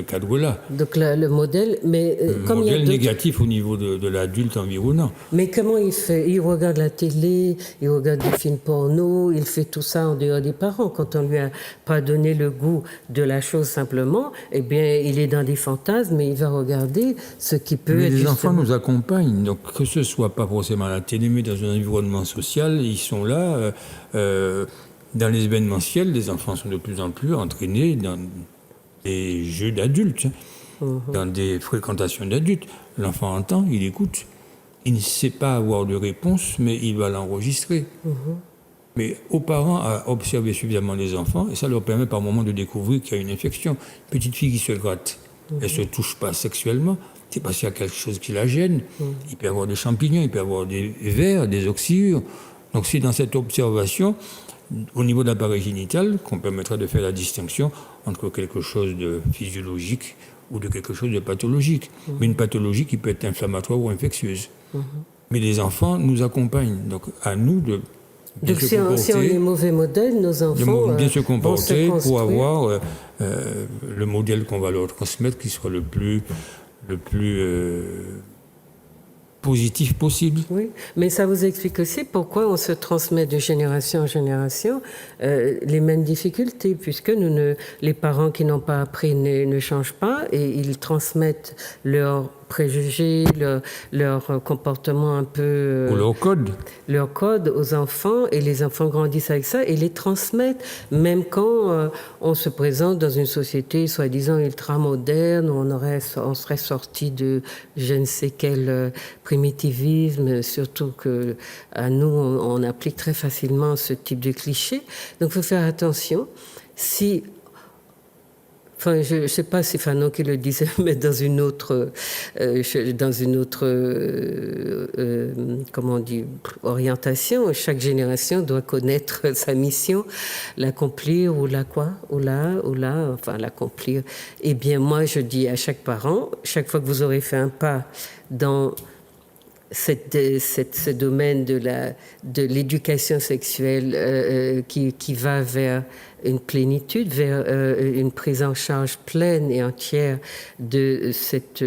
cadre-là.
Donc le modèle, mais comme
modèle il y a négatif au niveau de l'adulte environnant.
Mais comment il fait? Il regarde la télé, il regarde des films porno, il fait tout ça en dehors des parents. Quand on lui a pas donné le goût de la chose simplement, eh bien, il est dans des fantasmes, mais il va regarder ce qui peut.
Mais les enfants nous accompagnent, donc que ce soit pas forcément à la télé, mais dans un environnement social, ils sont là. Dans les événementiels, les enfants sont de plus en plus entraînés dans des jeux d'adultes, dans des fréquentations d'adultes. L'enfant entend, il écoute. Il ne sait pas avoir de réponse, mais il va l'enregistrer. Mais aux parents à observer suffisamment les enfants, et ça leur permet par moment de découvrir qu'il y a une infection. Une petite fille qui se gratte, elle ne se touche pas sexuellement, c'est parce qu'il y a quelque chose qui la gêne. Il peut y avoir des champignons, il peut y avoir des vers, des oxyures. Donc c'est dans cette observation, au niveau de l'appareil génital, qu'on permettra de faire la distinction entre quelque chose de physiologique ou de quelque chose de pathologique. Mais une pathologie qui peut être inflammatoire ou infectieuse. Mais les enfants nous accompagnent. Donc à nous de bien se comporter.
Si on est mauvais modèle, nos enfants
de bien se comporter pour avoir le modèle qu'on va leur transmettre qui sera le plus positif possible.
Oui, mais ça vous explique aussi pourquoi on se transmet de génération en génération les mêmes difficultés, puisque les parents qui n'ont pas appris ne changent pas et ils transmettent leurs préjugés, leur comportement un peu...
Ou
leur code aux enfants, et les enfants grandissent avec ça et les transmettent, même quand on se présente dans une société soi-disant ultra-moderne, où on serait sorti de je ne sais quel primitivisme, surtout qu'à nous, on applique très facilement ce type de cliché. Donc, il faut faire attention. Enfin, je ne sais pas si Fanon qui le disait, mais dans une autre comment on dit, orientation, chaque génération doit connaître sa mission, l'accomplir ou l'accomplir. Eh bien, moi, je dis à chaque parent, chaque fois que vous aurez fait un pas dans ce domaine de l'éducation sexuelle qui va vers une plénitude, vers une prise en charge pleine et entière de cette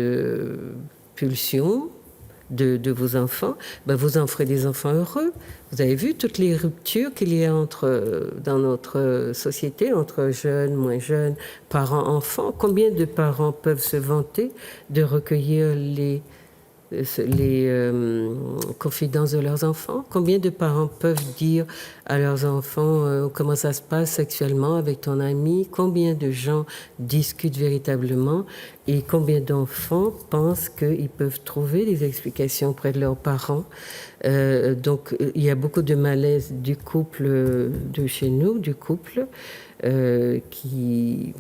pulsion de vos enfants, vous en ferez des enfants heureux. Vous avez vu toutes les ruptures qu'il y a dans notre société, entre jeunes, moins jeunes, parents, enfants. Combien de parents peuvent se vanter de recueillir les confidences de leurs enfants? Combien de parents peuvent dire à leurs enfants comment ça se passe sexuellement avec ton ami? Combien de gens discutent véritablement? Et combien d'enfants pensent qu'ils peuvent trouver des explications auprès de leurs parents? Donc il y a beaucoup de malaise du couple de chez nous, du couple qui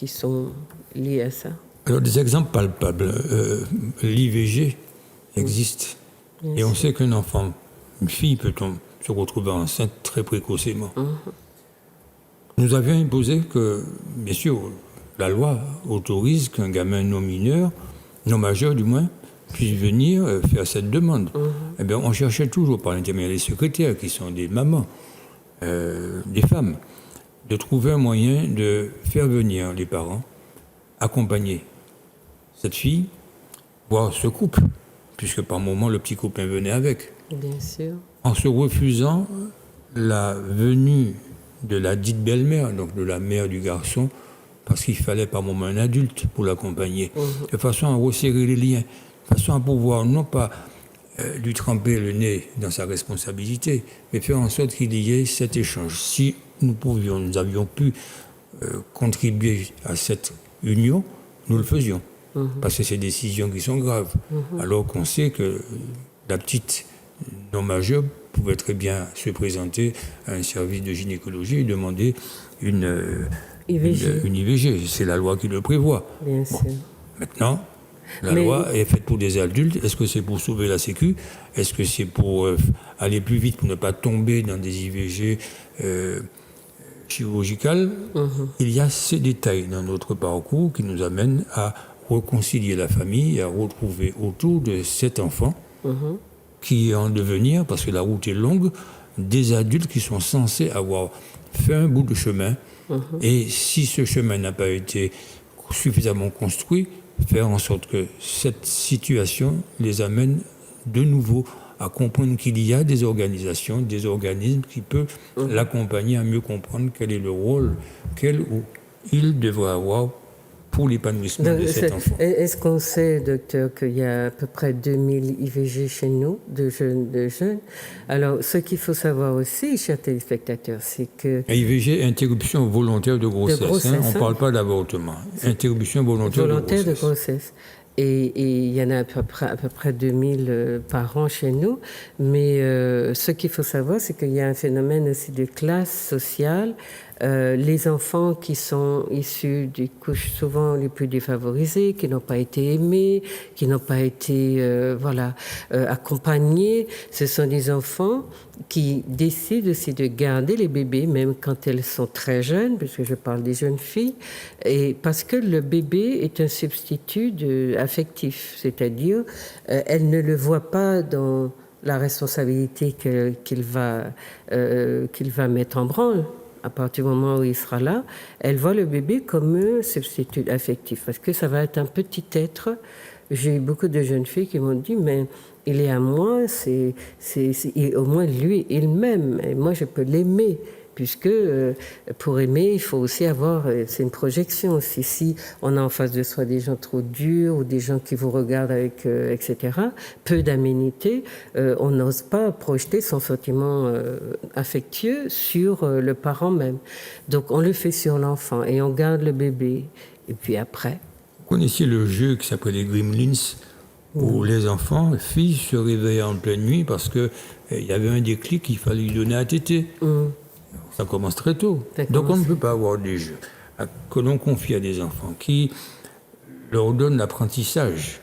sont liés à ça.
Alors, des exemples palpables. L'IVG existe. Et on sait qu'un enfant, une fille, peut se retrouver enceinte très précocement. Nous avions imposé que, bien sûr, la loi autorise qu'un gamin non mineur, non majeur du moins, puisse venir faire cette demande. Eh bien, on cherchait toujours, par l'intermédiaire des secrétaires, qui sont des mamans, des femmes, de trouver un moyen de faire venir les parents accompagner cette fille, voire ce couple, puisque par moment le petit copain venait avec.
Bien sûr. En
se refusant la venue de la dite belle-mère, donc de la mère du garçon, parce qu'il fallait par moment un adulte pour l'accompagner, de façon à resserrer les liens, de façon à pouvoir non pas lui tremper le nez dans sa responsabilité, mais faire en sorte qu'il y ait cet échange. Si nous avions pu contribuer à cette union, nous le faisions. Parce que c'est des décisions qui sont graves. Alors qu'on sait que la petite non majeure pouvait très bien se présenter à un service de gynécologie et demander une IVG. C'est la loi qui le prévoit.
Bien sûr.
Maintenant, la loi est faite pour des adultes. Est-ce que c'est pour sauver la Sécu? Est-ce que c'est pour aller plus vite, pour ne pas tomber dans des IVG chirurgicales? Il y a ces détails dans notre parcours qui nous amènent à réconcilier la famille et à retrouver autour de cet enfant qui est en devenir, parce que la route est longue, des adultes qui sont censés avoir fait un bout de chemin. Et si ce chemin n'a pas été suffisamment construit, faire en sorte que cette situation les amène de nouveau à comprendre qu'il y a des organisations, des organismes qui peuvent l'accompagner à mieux comprendre quel est le rôle qu'elle ou il devrait avoir pour l'épanouissement de cet enfant.
Est-ce qu'on sait, docteur, qu'il y a à peu près 2000 IVG chez nous, de jeunes? Alors, ce qu'il faut savoir aussi, chers téléspectateurs, c'est que...
IVG, interruption volontaire de grossesse. On ne parle pas d'avortement. Interruption volontaire de grossesse.
Et il y en a à peu près 2000 par an chez nous. Mais ce qu'il faut savoir, c'est qu'il y a un phénomène aussi de classe sociale. Les enfants qui sont issus des couches souvent les plus défavorisées, qui n'ont pas été aimés, qui n'ont pas été accompagnés, ce sont des enfants qui décident aussi de garder les bébés, même quand elles sont très jeunes, puisque je parle des jeunes filles, et parce que le bébé est un substitut affectif, c'est-à-dire elle ne le voit pas dans la responsabilité qu'il va mettre en branle. À partir du moment où il sera là, elle voit le bébé comme un substitut affectif, parce que ça va être un petit être. J'ai eu beaucoup de jeunes filles qui m'ont dit, mais il est à moi, c'est au moins lui, il m'aime, et moi je peux l'aimer, puisque pour aimer, il faut aussi avoir, c'est une projection aussi. Si on a en face de soi des gens trop durs ou des gens qui vous regardent avec, etc., peu d'aménité, on n'ose pas projeter son sentiment affectueux sur le parent même. Donc on le fait sur l'enfant et on garde le bébé. Et puis après...
Vous connaissiez le jeu qui s'appelle les Gremlins, où les enfants, les filles, se réveillaient en pleine nuit parce qu'il y avait un déclic qu'il fallait lui donner à téter. Ça commence très tôt. Donc on ne peut pas avoir des jeux que l'on confie à des enfants qui leur donnent l'apprentissage.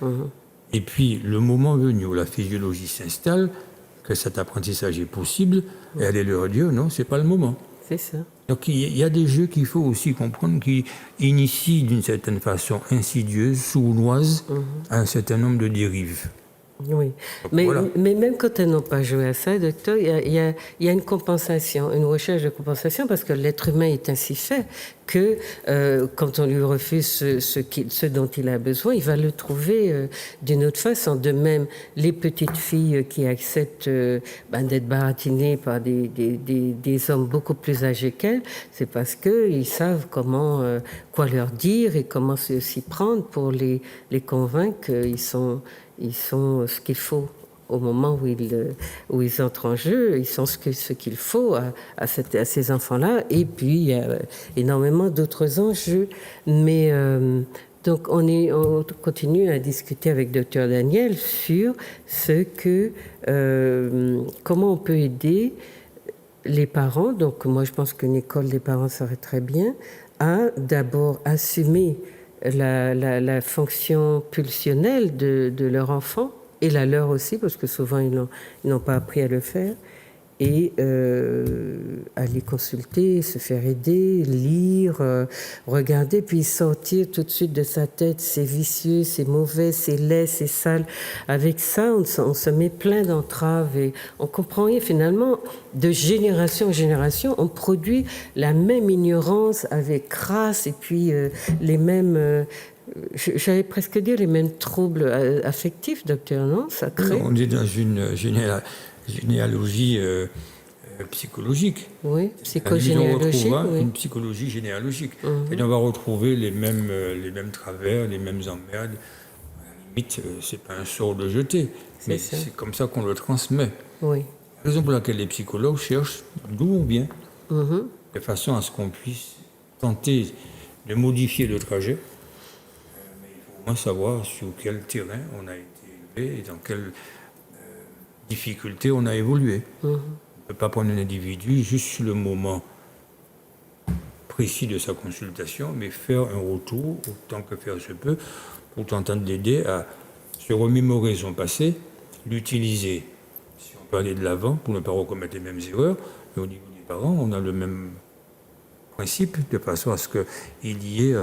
Et puis le moment venu où la physiologie s'installe, que cet apprentissage est possible, et aller leur dire non, c'est pas le moment.
C'est ça.
Donc il y a des jeux qu'il faut aussi comprendre qui initient d'une certaine façon insidieuse, sournoise, un certain nombre de dérives.
Oui, mais même quand elles n'ont pas joué à ça, docteur, il y a une compensation, une recherche de compensation, parce que l'être humain est ainsi fait que quand on lui refuse ce dont il a besoin, il va le trouver d'une autre façon. De même, les petites filles qui acceptent d'être baratinées par des hommes beaucoup plus âgés qu'elles, c'est parce qu'ils savent quoi leur dire et comment s'y prendre pour les convaincre qu'ils sont ce qu'il faut au moment où ils entrent en jeu, ils sont ce qu'il faut à ces enfants-là. Et puis, il y a énormément d'autres enjeux. Mais donc, on continue à discuter avec Dr Daniel sur comment on peut aider les parents. Donc, moi, je pense qu'une école des parents serait très bien à d'abord assumer la fonction pulsionnelle de leur enfant, et la leur aussi, parce que souvent ils n'ont pas appris à le faire, et aller consulter, se faire aider, lire, regarder, puis sortir tout de suite de sa tête, c'est vicieux, c'est mauvais, c'est laid, c'est sale. Avec ça, on se met plein d'entraves et on comprend rien. Finalement, de génération en génération, on produit la même ignorance avec crasse et puis les mêmes... J'allais presque dire les mêmes troubles affectifs, docteur, non? Ça crée...
On est dans une généalogie psychologique.
Oui, psychogénéalogique.
On retrouvera une psychologie généalogique. Et on va retrouver les mêmes travers, les mêmes emmerdes, limite, c'est pas un sort de jeter, mais c'est comme ça qu'on le transmet.
Oui.
La raison pour laquelle les psychologues cherchent d'où on vient, de façon à ce qu'on puisse tenter de modifier le trajet. Mais il faut au moins savoir sur quel terrain on a été élevé et dans quelle difficulté on a évolué. On ne peut pas prendre un individu juste sur le moment précis de sa consultation, mais faire un retour autant que faire se peut pour tenter de l'aider à se remémorer son passé, l'utiliser, si on peut aller de l'avant, pour ne pas recommettre les mêmes erreurs. Mais au niveau des parents, on a le même principe, de façon à ce qu'il y ait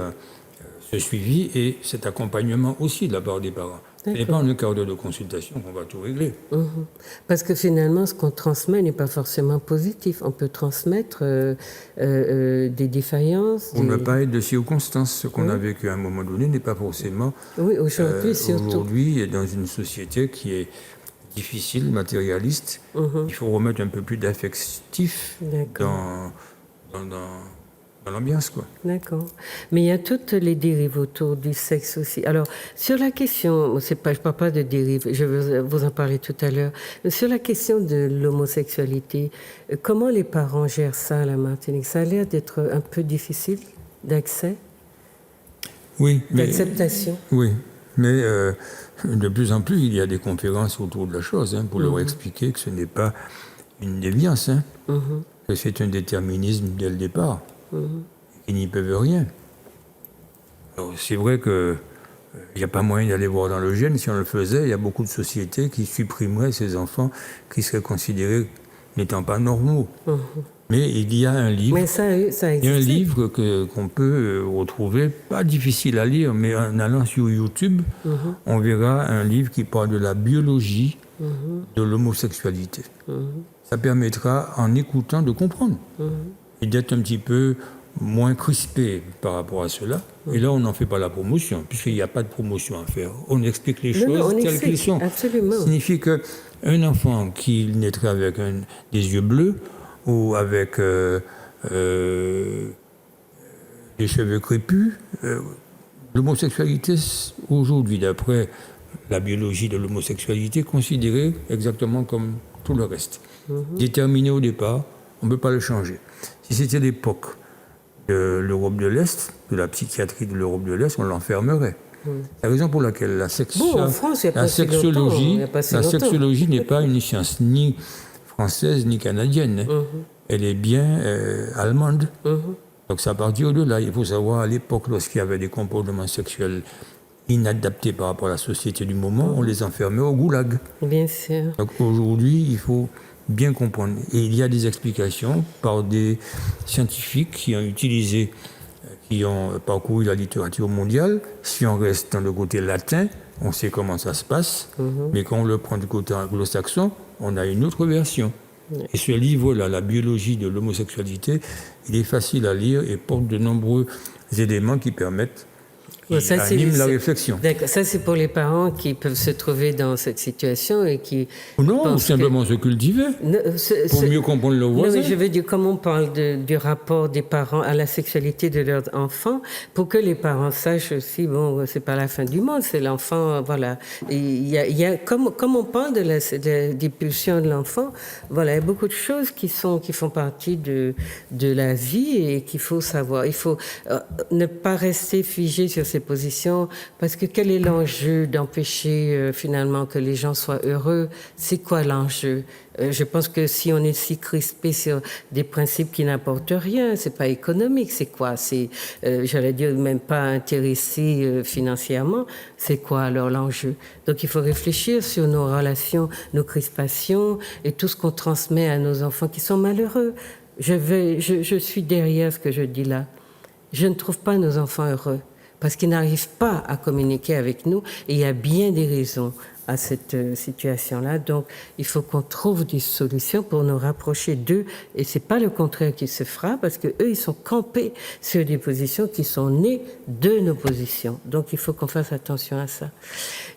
ce suivi et cet accompagnement aussi de la part des parents. Ce n'est pas en un quart d'heure de consultation qu'on va tout régler.
Parce que finalement, ce qu'on transmet n'est pas forcément positif. On peut transmettre des défaillances.
On n'a pas de circonstances. Ce qu'on a vécu à un moment donné n'est pas forcément...
Oui, aujourd'hui surtout.
Aujourd'hui, dans une société qui est difficile, matérialiste, il faut remettre un peu plus d'affectif dans l'ambiance, quoi.
D'accord. Mais il y a toutes les dérives autour du sexe aussi. Alors, sur la question, je ne parle pas de dérives, je vais vous en parler tout à l'heure. Sur la question de l'homosexualité, comment les parents gèrent ça à la Martinique? Ça a l'air d'être un peu difficile d'accès, d'acceptation.
Oui, mais de plus en plus, il y a des conférences autour de la chose pour leur expliquer que ce n'est pas une déviance, que c'est un déterminisme dès le départ. Ils n'y peuvent rien. Alors, c'est vrai qu'il n'y a pas moyen d'aller voir dans le gène. Si on le faisait, il y a beaucoup de sociétés qui supprimeraient ces enfants qui seraient considérés n'étant pas normaux. Mais il y a un livre, il y a un livre qu'on peut retrouver, pas difficile à lire, mais en allant sur YouTube, on verra un livre qui parle de la biologie de l'homosexualité. Ça permettra, en écoutant, de comprendre. Et d'être un petit peu moins crispé par rapport à cela. Et là, on n'en fait pas la promotion, puisqu'il n'y a pas de promotion à faire. On explique les choses telles qu'elles sont.
Absolument.
Ça signifie qu'un enfant qui naîtrait avec des yeux bleus ou avec des cheveux crépus, l'homosexualité, aujourd'hui, d'après la biologie de l'homosexualité, est considérée exactement comme tout le reste. Déterminé au départ, on ne peut pas le changer. Si c'était l'époque de l'Europe de l'Est, de la psychiatrie de l'Europe de l'Est, on l'enfermerait. La raison pour laquelle la sexologie n'est pas une science ni française ni canadienne. Elle est bien allemande. Donc c'est à partir de là. Il faut savoir, à l'époque, lorsqu'il y avait des comportements sexuels inadaptés par rapport à la société du moment, on les enfermait au goulag.
Bien sûr.
Donc aujourd'hui, il faut bien comprendre. Et il y a des explications par des scientifiques qui ont parcouru la littérature mondiale. Si on reste dans le côté latin, on sait comment ça se passe, mais quand on le prend du côté anglo-saxon, on a une autre version. Et ce livre-là, La biologie de l'homosexualité, il est facile à lire et porte de nombreux éléments qui permettent anime la réflexion.
D'accord. Ça, c'est pour les parents qui peuvent se trouver dans cette situation et qui...
Non, simplement se cultiver, pour mieux comprendre leur voisin.
Non, mais je veux dire, comme on parle du rapport des parents à la sexualité de leurs enfants, pour que les parents sachent aussi, bon, c'est pas la fin du monde, c'est l'enfant, voilà. Il y a comme on parle des pulsions de l'enfant, voilà, il y a beaucoup de choses qui font partie de la vie et qu'il faut savoir. Il faut ne pas rester figé sur ces positions, parce que quel est l'enjeu d'empêcher finalement que les gens soient heureux? C'est quoi l'enjeu? Je pense que si on est si crispé sur des principes qui n'apportent rien, c'est pas économique, c'est quoi? C'est, j'allais dire, même pas intéressé financièrement, c'est quoi alors l'enjeu? Donc il faut réfléchir sur nos relations, nos crispations et tout ce qu'on transmet à nos enfants qui sont malheureux. Je suis derrière ce que je dis là. Je ne trouve pas nos enfants heureux, parce qu'ils n'arrivent pas à communiquer avec nous, et il y a bien des raisons à cette situation-là. Donc, il faut qu'on trouve des solutions pour nous rapprocher d'eux. Et c'est pas le contraire qui se fera, parce que eux, ils sont campés sur des positions qui sont nées de nos positions. Donc, il faut qu'on fasse attention à ça.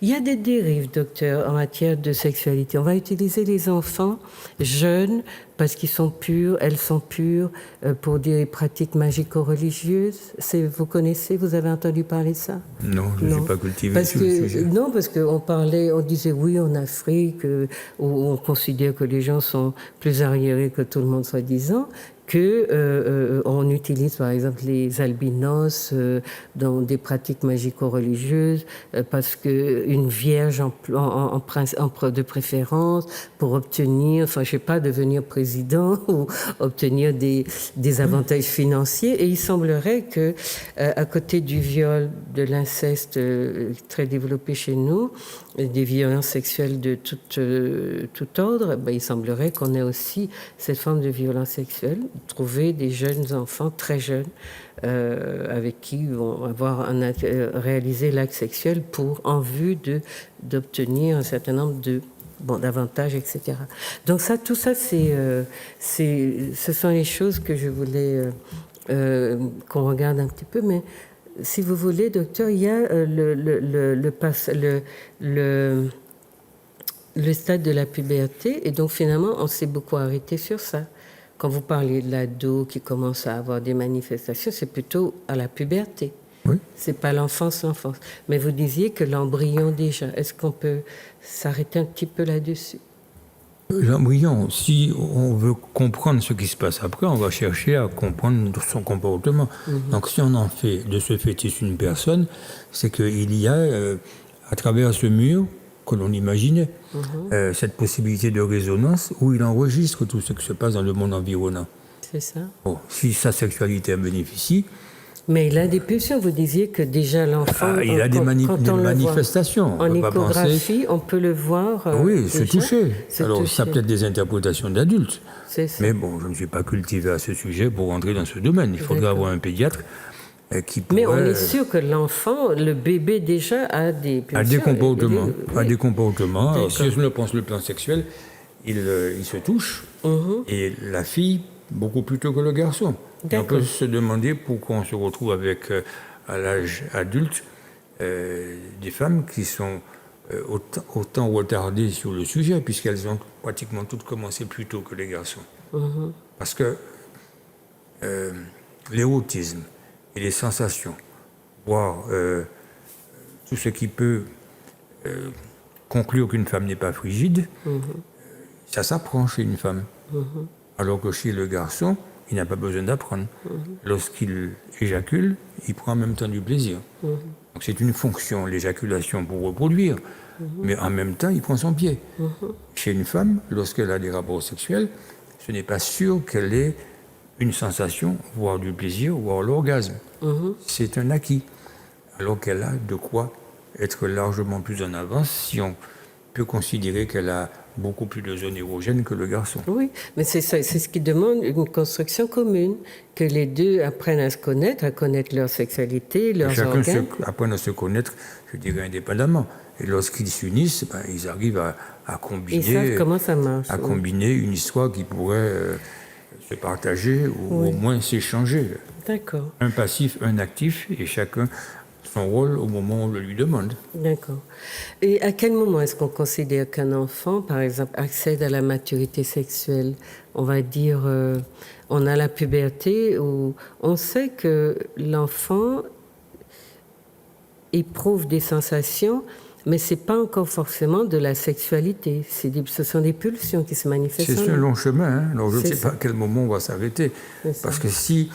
Il y a des dérives, docteur, en matière de sexualité. On va utiliser les enfants jeunes parce qu'ils sont purs, elles sont pures, pour des pratiques magico-religieuses. Vous connaissez, vous avez entendu parler de ça?
Non, je ne suis pas cultivé
parce
sur le sujet.
Non, parce on disait oui, en Afrique, où on considère que les gens sont plus arriérés que tout le monde, soi-disant, on utilise par exemple les albinos dans des pratiques magico-religieuses parce qu'une vierge de préférence pour obtenir, enfin je sais pas, devenir président ou obtenir des avantages financiers. Et il semblerait que à côté du viol, de l'inceste très développé chez nous, des violences sexuelles de tout ordre, il semblerait qu'on ait aussi cette forme de violence sexuelle. Trouver des jeunes enfants très jeunes avec qui vont avoir réalisé l'acte sexuel en vue d'obtenir un certain nombre d'avantages, etc. Donc tout ça, ce sont les choses que je voulais qu'on regarde un petit peu. Mais si vous voulez, docteur, il y a le stade de la puberté, et donc finalement, on s'est beaucoup arrêté sur ça. Quand vous parlez de l'ado qui commence à avoir des manifestations, c'est plutôt à la puberté.
Oui.
C'est pas l'enfance. Mais vous disiez que l'embryon déjà. Est-ce qu'on peut s'arrêter un petit peu là-dessus?
L'embryon, si on veut comprendre ce qui se passe après, on va chercher à comprendre son comportement. Donc si on en fait de ce fœtus une personne, c'est qu'il y a, à travers ce mur que l'on imaginait, cette possibilité de résonance où il enregistre tout ce qui se passe dans le monde environnant.
C'est ça.
Bon, si sa sexualité en bénéficie...
Mais il a des pulsions, vous disiez que déjà l'enfant...
il a des manifestations.
En échographie, on peut le voir.
Oui, se toucher. Alors,
toucher.
ça peut être des interprétations d'adultes.
C'est ça.
Mais bon, je ne suis pas cultivé à ce sujet pour rentrer dans ce domaine. Il faudrait avoir un pédiatre qui pourrait...
Mais on est sûr que l'enfant, le bébé déjà a des pulsions.
A des comportements. Alors, si je pense le plan sexuel, il se touche. Et la fille, beaucoup plus tôt que le garçon. Et on peut se demander pourquoi on se retrouve avec, à l'âge adulte, des femmes qui sont autant retardées sur le sujet, puisqu'elles ont pratiquement toutes commencé plus tôt que les garçons. Parce que l'érotisme et les sensations, voire tout ce qui peut conclure qu'une femme n'est pas frigide, ça s'apprend chez une femme. Alors que chez le garçon, il n'a pas besoin d'apprendre. Lorsqu'il éjacule, il prend en même temps du plaisir. Donc c'est une fonction, l'éjaculation, pour reproduire. Mais en même temps, il prend son pied. Chez une femme, lorsqu'elle a des rapports sexuels, ce n'est pas sûr qu'elle ait une sensation, voire du plaisir, voire l'orgasme. C'est un acquis. Alors qu'elle a de quoi être largement plus en avance si on peut considérer qu'elle a beaucoup plus de zones érogènes que le garçon.
Oui, mais c'est ça, c'est ce qui demande une construction commune, que les deux apprennent à se connaître, à connaître leur sexualité, leurs organes.
Chacun apprenne à se connaître, je dirais, indépendamment. Et lorsqu'ils s'unissent, ils arrivent à combiner...
Ils savent comment ça marche.
À combiner une histoire qui pourrait se partager ou au moins s'échanger.
D'accord.
Un passif, un actif, et chacun son rôle au moment où on le lui demande.
D'accord. Et à quel moment est-ce qu'on considère qu'un enfant, par exemple, accède à la maturité sexuelle? On va dire, on a la puberté où on sait que l'enfant éprouve des sensations, mais ce n'est pas encore forcément de la sexualité. Ce sont des pulsions qui se manifestent.
C'est un long chemin. Hein? Alors je ne sais pas à quel moment on va s'arrêter. Parce que si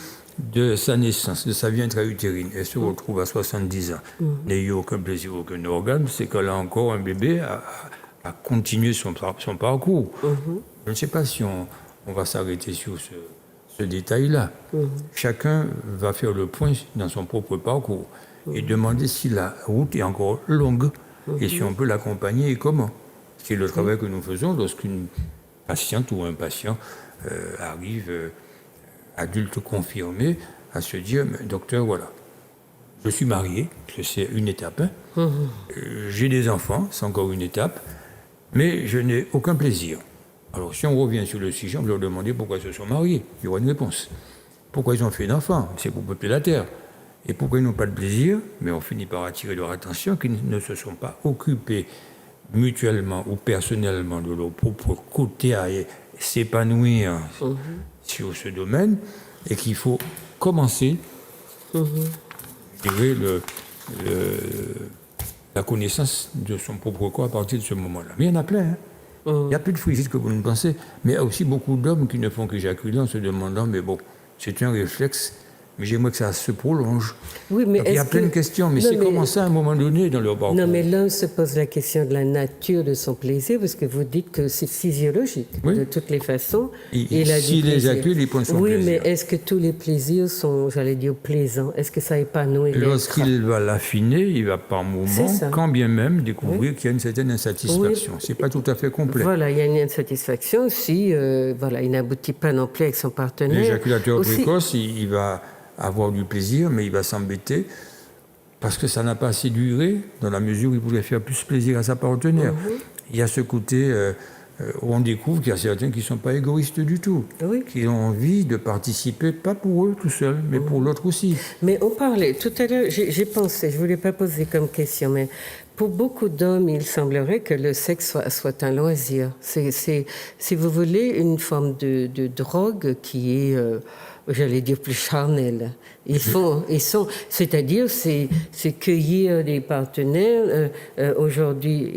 de sa naissance, de sa vie intra-utérine, elle se retrouve à 70 ans, n'ayant aucun plaisir, aucun organe, c'est qu'elle a encore un bébé à continuer son parcours. Je ne sais pas si on va s'arrêter sur ce détail-là. Chacun va faire le point dans son propre parcours et demander si la route est encore longue et si on peut l'accompagner et comment. C'est le travail que nous faisons lorsqu'une patiente ou un patient arrive... adulte confirmé, à se dire, docteur, voilà, Je suis marié, parce que c'est une étape. Hein. J'ai des enfants, c'est encore une étape. Mais je n'ai aucun plaisir. Alors, si on revient sur le sujet, on va leur demander pourquoi ils se sont mariés. Il y aura une réponse. Pourquoi ils ont fait d'enfants? C'est pour peupler la terre. Et pourquoi ils n'ont pas de plaisir? Mais on finit par attirer leur attention qu'ils ne se sont pas occupés mutuellement ou personnellement de leur propre côté à s'épanouir sur ce domaine, et qu'il faut commencer, je dirais, la connaissance de son propre corps à partir de ce moment-là. Mais il y en a plein. Hein. Il y a plus de fruits que vous ne pensez, mais il y a aussi beaucoup d'hommes qui ne font qu'éjaculer en se demandant, mais bon, c'est un réflexe, mais j'aimerais que ça se prolonge.
Oui, mais
il y a plein de questions, mais c'est comment ça à un moment donné dans leur parcours?
Non, mais l'homme se pose la question de la nature de son plaisir, parce que vous dites que c'est physiologique, de toutes les façons.
S'il éjacule, il prend son plaisir.
Oui, mais est-ce que tous les plaisirs sont, j'allais dire, plaisants? Est-ce que ça épanouit?
Lorsqu'il va l'affiner, il va par moments, quand bien même, découvrir qu'il y a une certaine insatisfaction. C'est pas tout à fait complet.
Voilà, il y a une insatisfaction si il n'aboutit pas non plus avec son partenaire.
L'éjaculateur précoce, il va avoir du plaisir, mais il va s'embêter parce que ça n'a pas assez duré dans la mesure où il voulait faire plus plaisir à sa partenaire. Il y a ce côté où on découvre qu'il y a certains qui ne sont pas égoïstes du tout, qui ont envie de participer, pas pour eux tout seuls, mais pour l'autre aussi. Mais
on parlait, tout à l'heure, j'ai pensé, je ne voulais pas poser comme question, mais pour beaucoup d'hommes, il semblerait que le sexe soit un loisir. C'est, si vous voulez, une forme de drogue qui est... j'allais dire plus charnel. C'est-à-dire, c'est cueillir des partenaires. Aujourd'hui,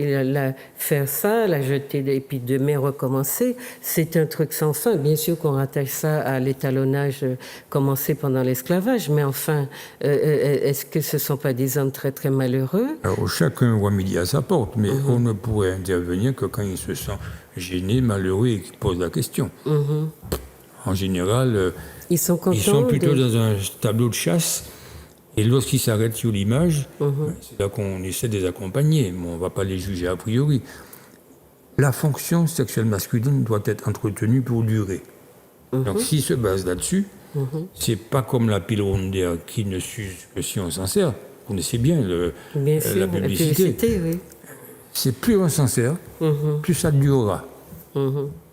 faire ça, la jeter, et puis demain recommencer, c'est un truc sans fin. Bien sûr qu'on rattache ça à l'étalonnage commencé pendant l'esclavage, mais enfin, est-ce que ce ne sont pas des hommes très, très malheureux?
Alors, chacun voit midi à sa porte, mais on ne pourrait intervenir que quand il se sent gêné, malheureux et qu'il pose la question. En général...
Ils sont
plutôt dans un tableau de chasse, et lorsqu'ils s'arrêtent sur l'image, c'est là qu'on essaie de les accompagner, mais on ne va pas les juger a priori. La fonction sexuelle masculine doit être entretenue pour durer. Donc s'il se base là-dessus, c'est pas comme la pile rondaire qui ne s'use que si on s'en sert. Vous connaissez bien la publicité.
Oui.
C'est plus on s'en sert, plus ça durera.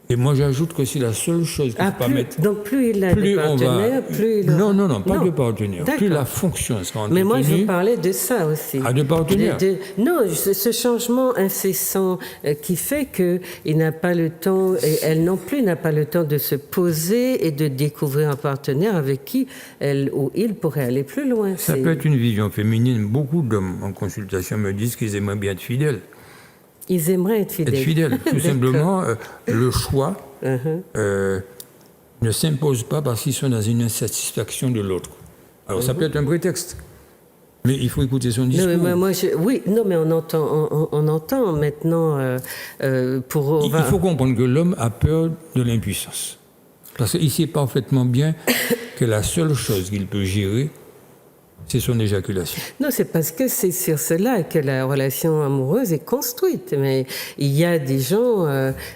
Et moi, j'ajoute que c'est la seule chose qu'il ne faut pas mettre.
Donc, plus il a de partenaires, plus il aura...
Non, pas de partenaires. Plus la fonction sera entretenue.
Mais moi, je parlais de ça aussi.
De partenaires.
Non, ce changement incessant qui fait qu'il n'a pas le temps, et elle non plus n'a pas le temps de se poser et de découvrir un partenaire avec qui elle ou il pourrait aller plus loin.
Ça peut être une vision féminine. Beaucoup d'hommes en consultation me disent qu'ils aimeraient bien être fidèles.
Ils aimeraient être fidèles.
Être fidèles. Tout simplement, le choix ne s'impose pas parce qu'ils sont dans une insatisfaction de l'autre. Alors, ça peut être un prétexte. Mais il faut écouter son discours.
Non, mais on entend maintenant
Il faut comprendre que l'homme a peur de l'impuissance. Parce qu'il sait parfaitement bien que la seule chose qu'il peut gérer, c'est son éjaculation.
Non, c'est parce que c'est sur cela que la relation amoureuse est construite. Mais il y a des gens...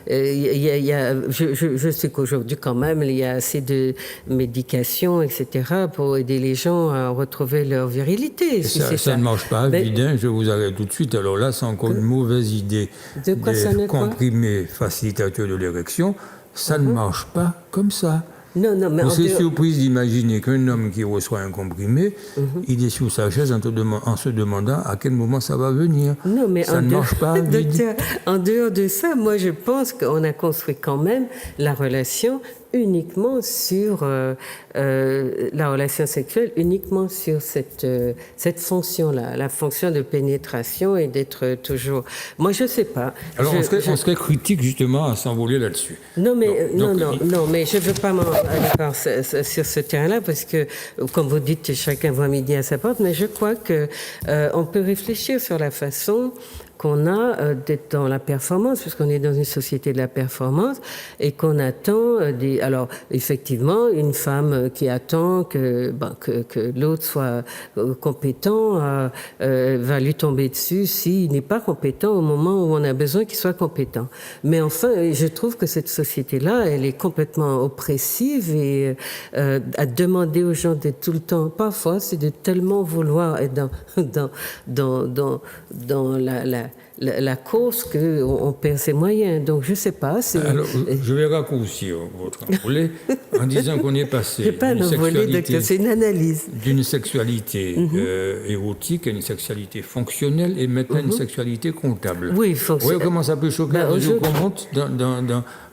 je sais qu'aujourd'hui, quand même, il y a assez de médication, etc., pour aider les gens à retrouver leur virilité.
Ça ne marche pas, évidemment. Je vous arrête tout de suite. Alors là, c'est encore une mauvaise idée.
De quoi ça ne
comprimés facilitateurs de l'érection. Ça ne marche pas comme ça.
Non, mais
vous êtes surprise d'imaginer qu'un homme qui reçoit un comprimé, il est sur sa chaise en se demandant à quel moment ça va venir.
Non, mais
ça ne marche pas.
Docteur, en dehors de ça, moi je pense qu'on a construit quand même la relation uniquement sur la relation sexuelle, uniquement sur cette fonction-là, la fonction de pénétration et d'être toujours... Moi, je ne sais pas.
Alors, on serait critique justement à s'envoler là-dessus.
Non, mais je ne veux pas m'en aller sur ce terrain-là parce que, comme vous dites, chacun voit midi à sa porte, mais je crois qu'on peut réfléchir sur la façon qu'on a d'être dans la performance, puisqu'on est dans une société de la performance, et qu'on attend Alors, effectivement, une femme qui attend que l'autre soit compétent va lui tomber dessus s'il n'est pas compétent au moment où on a besoin qu'il soit compétent. Mais enfin, je trouve que cette société-là, elle est complètement oppressive et à demander aux gens d'être tout le temps, parfois, c'est de tellement vouloir être dans la course qu'on perd ses moyens. Donc, je ne sais pas.
Alors, je vais raccourcir votre envolée en disant qu'on est passé
c'est pas un envolé, docteur, c'est une analyse.
D'une sexualité érotique à une sexualité fonctionnelle et maintenant une sexualité comptable.
Oui, fonctionnelle.
Oui, comment ça peut choquer qu'on monte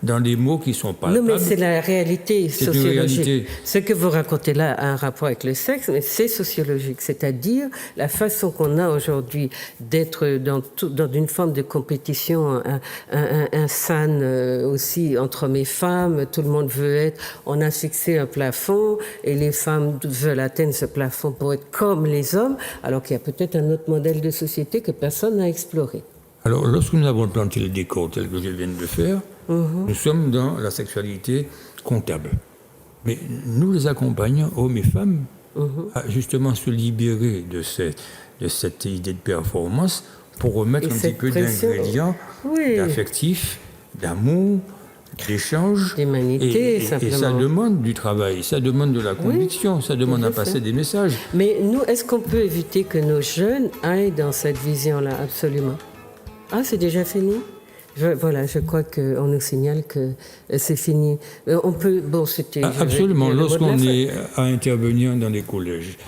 dans des mots qui sont pas.
Non, mais c'est la réalité sociologique.
Réalité.
Ce que vous racontez là a un rapport avec le sexe, mais c'est sociologique. C'est-à-dire la façon qu'on a aujourd'hui d'être dans une forme de compétition insane aussi entre hommes et femmes. Tout le monde veut être... On a fixé un plafond et les femmes veulent atteindre ce plafond pour être comme les hommes, alors qu'il y a peut-être un autre modèle de société que personne n'a exploré.
Alors, lorsque nous avons planté le décor tel que je viens de le faire, nous sommes dans la sexualité comptable. Mais nous les accompagnons, hommes et femmes, à justement se libérer de cette idée de performance pour remettre un petit peu d'ingrédients d'affectif, d'amour, d'échange.
D'humanité, simplement.
Et ça demande du travail, ça demande de la conviction, ça demande à passer des messages.
Mais nous, est-ce qu'on peut éviter que nos jeunes aillent dans cette vision-là? Absolument. Ah, c'est déjà fini? Je crois qu'on nous signale que c'est fini. On peut... Bon, c'était...
Absolument. Lorsqu'on est à intervenir dans les collèges,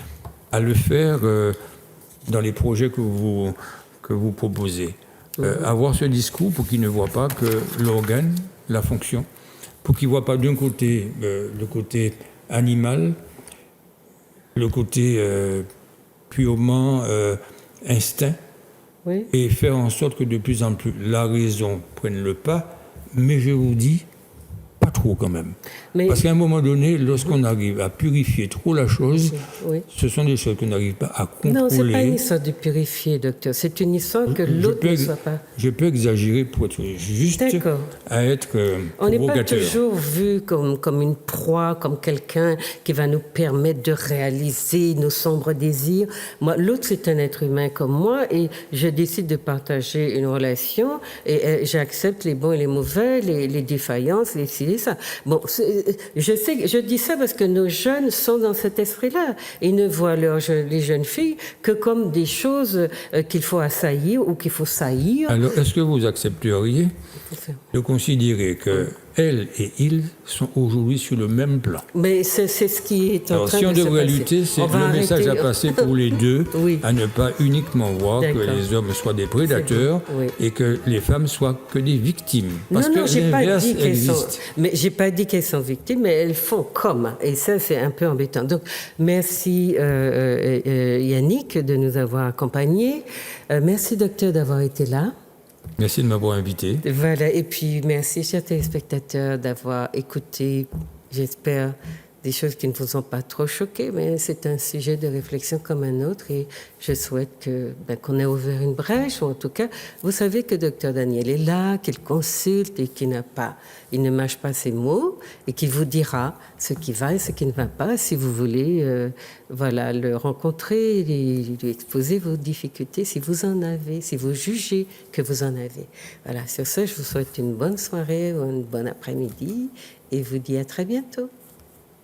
à le faire dans les projets que vous proposez, avoir ce discours pour qu'ils ne voient pas que l'organe, la fonction, pour qu'ils ne voient pas d'un côté le côté animal, le côté purement instinct, et faire en sorte que de plus en plus la raison prenne le pas, mais je vous dis, pas trop quand même. Parce qu'à un moment donné, lorsqu'on arrive à purifier trop la chose, ce sont des choses qu'on n'arrive pas à contrôler.
Non, ce n'est pas une histoire de purifier, docteur. C'est une histoire que l'autre ne soit pas...
Je peux exagérer pour être juste à être
on n'est pas toujours vu comme une proie, comme quelqu'un qui va nous permettre de réaliser nos sombres désirs. Moi, l'autre, c'est un être humain comme moi et je décide de partager une relation et j'accepte les bons et les mauvais, les défaillances, les ci et ça. Bon, je dis ça parce que nos jeunes sont dans cet esprit-là. Ils ne voient les jeunes filles que comme des choses qu'il faut assaillir ou qu'il faut saillir.
Alors, est-ce que vous accepteriez de considérer que elle et il sont aujourd'hui sur le même plan?
Mais c'est ce qui est en train de se passer.
Alors, si on devrait lutter, c'est le message à passer pour les deux, à ne pas uniquement voir que les hommes soient des prédateurs et que les femmes soient que des victimes. Parce que l'inverse existe.
Mais j'ai pas dit qu'elles sont victimes, mais elles font comme. Et ça, c'est un peu embêtant. Donc, merci Yannick de nous avoir accompagnés. Merci docteur d'avoir été là.
Merci de m'avoir invité.
Voilà, et puis merci, chers téléspectateurs, d'avoir écouté, j'espère, des choses qui ne vous ont pas trop choqué, mais c'est un sujet de réflexion comme un autre et je souhaite qu'on ait ouvert une brèche, ou en tout cas, vous savez que Dr Daniel est là, qu'il consulte et qu'il il ne mâche pas ses mots et qu'il vous dira ce qui va et ce qui ne va pas si vous voulez le rencontrer, lui exposer vos difficultés si vous en avez, si vous jugez que vous en avez. Voilà, sur ce, je vous souhaite une bonne soirée ou une bonne après-midi et vous dis à très bientôt.